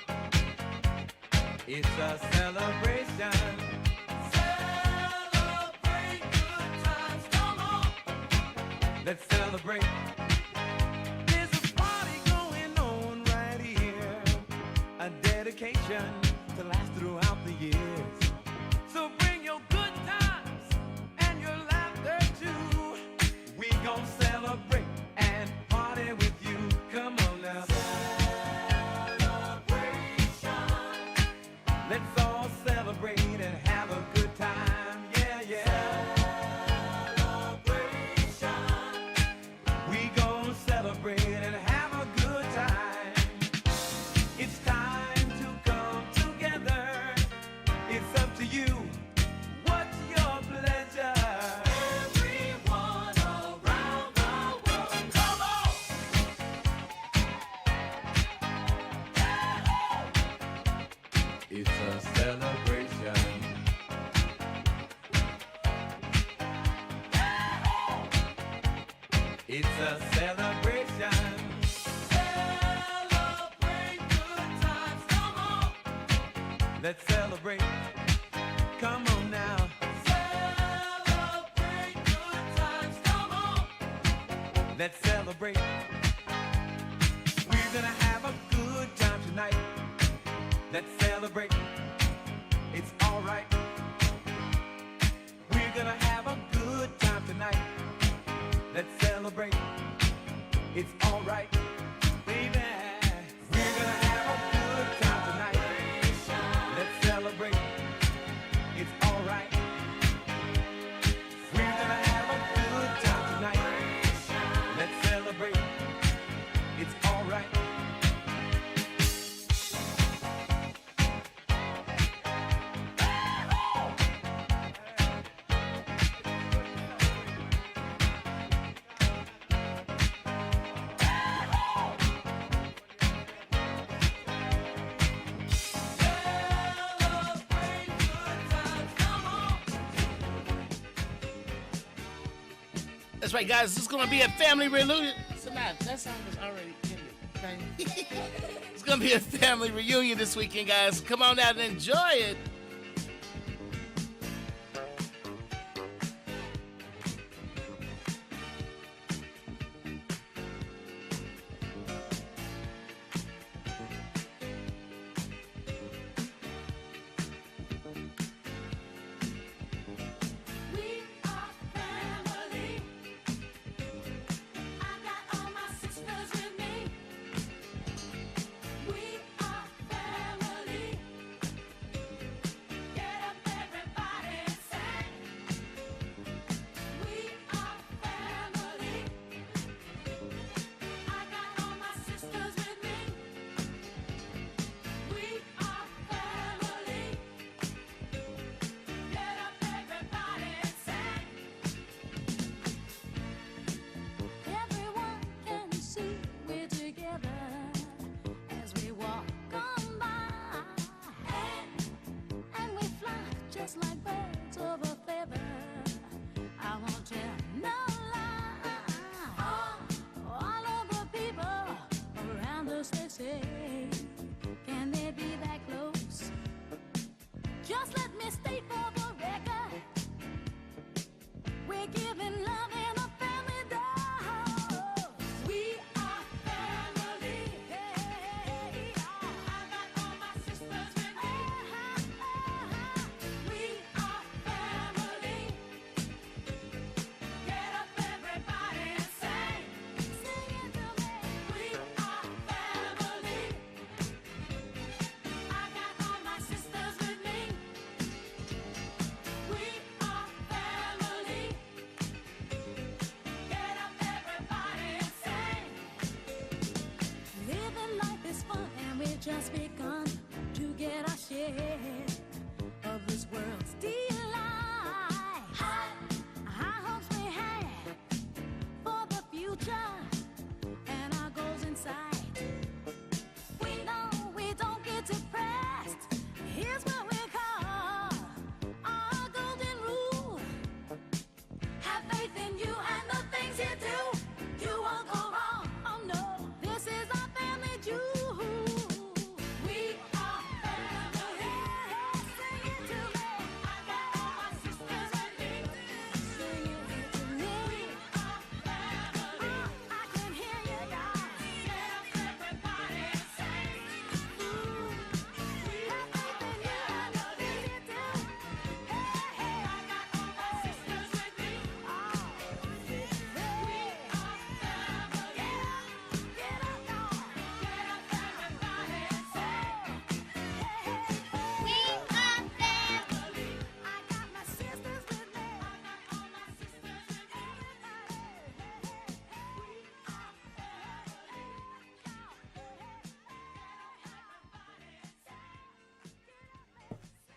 It's a celebration. Celebrate good times, come on! Let's celebrate. There's a party going on right here. A dedication to last throughout the years. So bring your good times and your laughter too. We gon' celebrate and party with you. Come on now. Celebration. Let's all celebrate and have a good time. Yeah, yeah. Celebration. We gon' celebrate and have a good time. It's time to come together. It's up to you. What's your pleasure? Everyone around the world, come on! It's a celebration. It's a celebration. Celebrate good times, come on. Let's celebrate. Come on now. Celebrate good times, come on. Let's celebrate. We're gonna have a good time tonight. Let's celebrate. It's alright. We're gonna have a good time tonight. Let's celebrate. It's alright, baby. We're gonna have a good time tonight. Let's celebrate. It's alright. That's right, guys. This is going to be a family reunion. That song was already in it. Okay? It's going to be a family reunion this weekend, guys. Come on out and enjoy it. Just begun to get our share of this world's delight. High hopes we had for the future and our goals in sight. We know we don't get depressed. Here's what we call our golden rule. Have faith in you and the things you do. You won't go wrong. Oh no, this is our family jewel.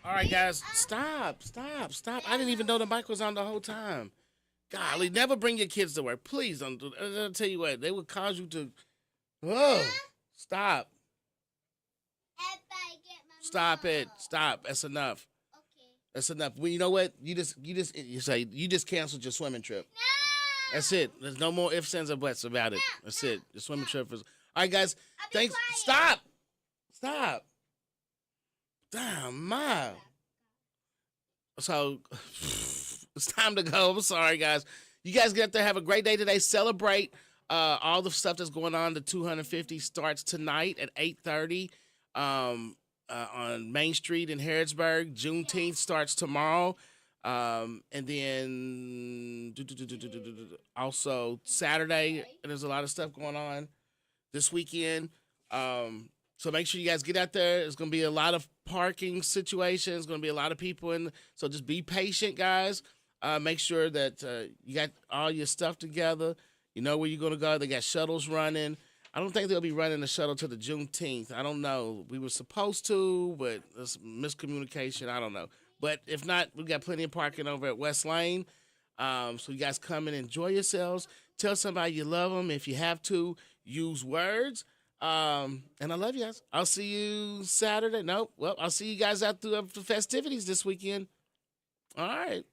All right, guys, stop. I didn't even know the mic was on the whole time. Golly, never bring your kids to work. Please don't do that. I'll tell you what, they would cause you to, stop. Stop it. Stop. That's enough. That's enough. Well, you know what? You just canceled your swimming trip. No! That's it. There's no more ifs, ands, or buts about it. That's it. Your swimming trip is. All right, guys. Thanks. Stop. Damn, Ma. So it's time to go. I'm sorry, guys. You guys get up there. Have a great day today. Celebrate all the stuff that's going on. The 250 starts tonight at 8:30 on Main Street in Harrodsburg. Juneteenth starts tomorrow. And then also Saturday, there's a lot of stuff going on this weekend. So make sure you guys get out there. There's going to be a lot of parking situations. Going to be a lot of people in. So just be patient, guys. Make sure that you got all your stuff together. You know where you're going to go. They got shuttles running. I don't think they'll be running the shuttle to the Juneteenth. I don't know. We were supposed to, but there's miscommunication. I don't know. But if not, we got plenty of parking over at West Lane. So you guys come and enjoy yourselves. Tell somebody you love them. If you have to, use words. And I love you guys. I'll see you Saturday. I'll see you guys out through the festivities this weekend. All right.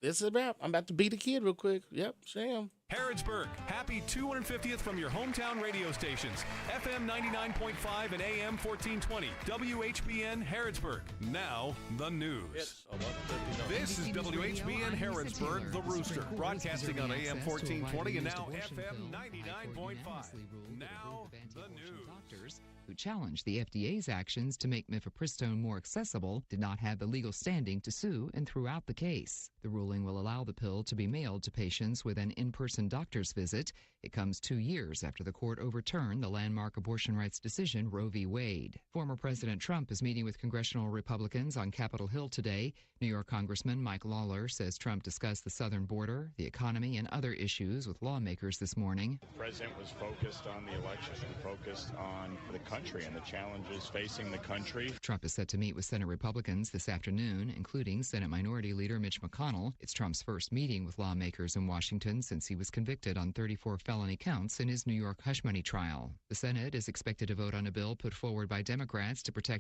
This is a wrap. I'm about to beat a kid real quick. Yep, sure am. Harrodsburg, happy 250th from your hometown radio stations. FM 99.5 and AM 1420. WHBN Harrodsburg. Now, the news. It's 11:59. This is WHBN Harrodsburg, The Rooster, broadcasting on AM 1420 and now FM 99.5. Now, the news. Doctors who challenged the FDA's actions to make mifepristone more accessible did not have the legal standing to sue and threw out the case. The ruling will allow the pill to be mailed to patients with an in-person doctor's visit. It comes 2 years after the court overturned the landmark abortion rights decision Roe v. Wade. Former President Trump is meeting with congressional Republicans on Capitol Hill today. New York Congressman Mike Lawler says Trump discussed the southern border, the economy, and other issues with lawmakers this morning. The president was focused on the election and focused on the country and the challenges facing the country. Trump is set to meet with Senate Republicans this afternoon, including Senate Minority Leader Mitch McConnell. It's Trump's first meeting with lawmakers in Washington since he was convicted on 34 felony counts in his New York hush money trial. The Senate is expected to vote on a bill put forward by Democrats to protect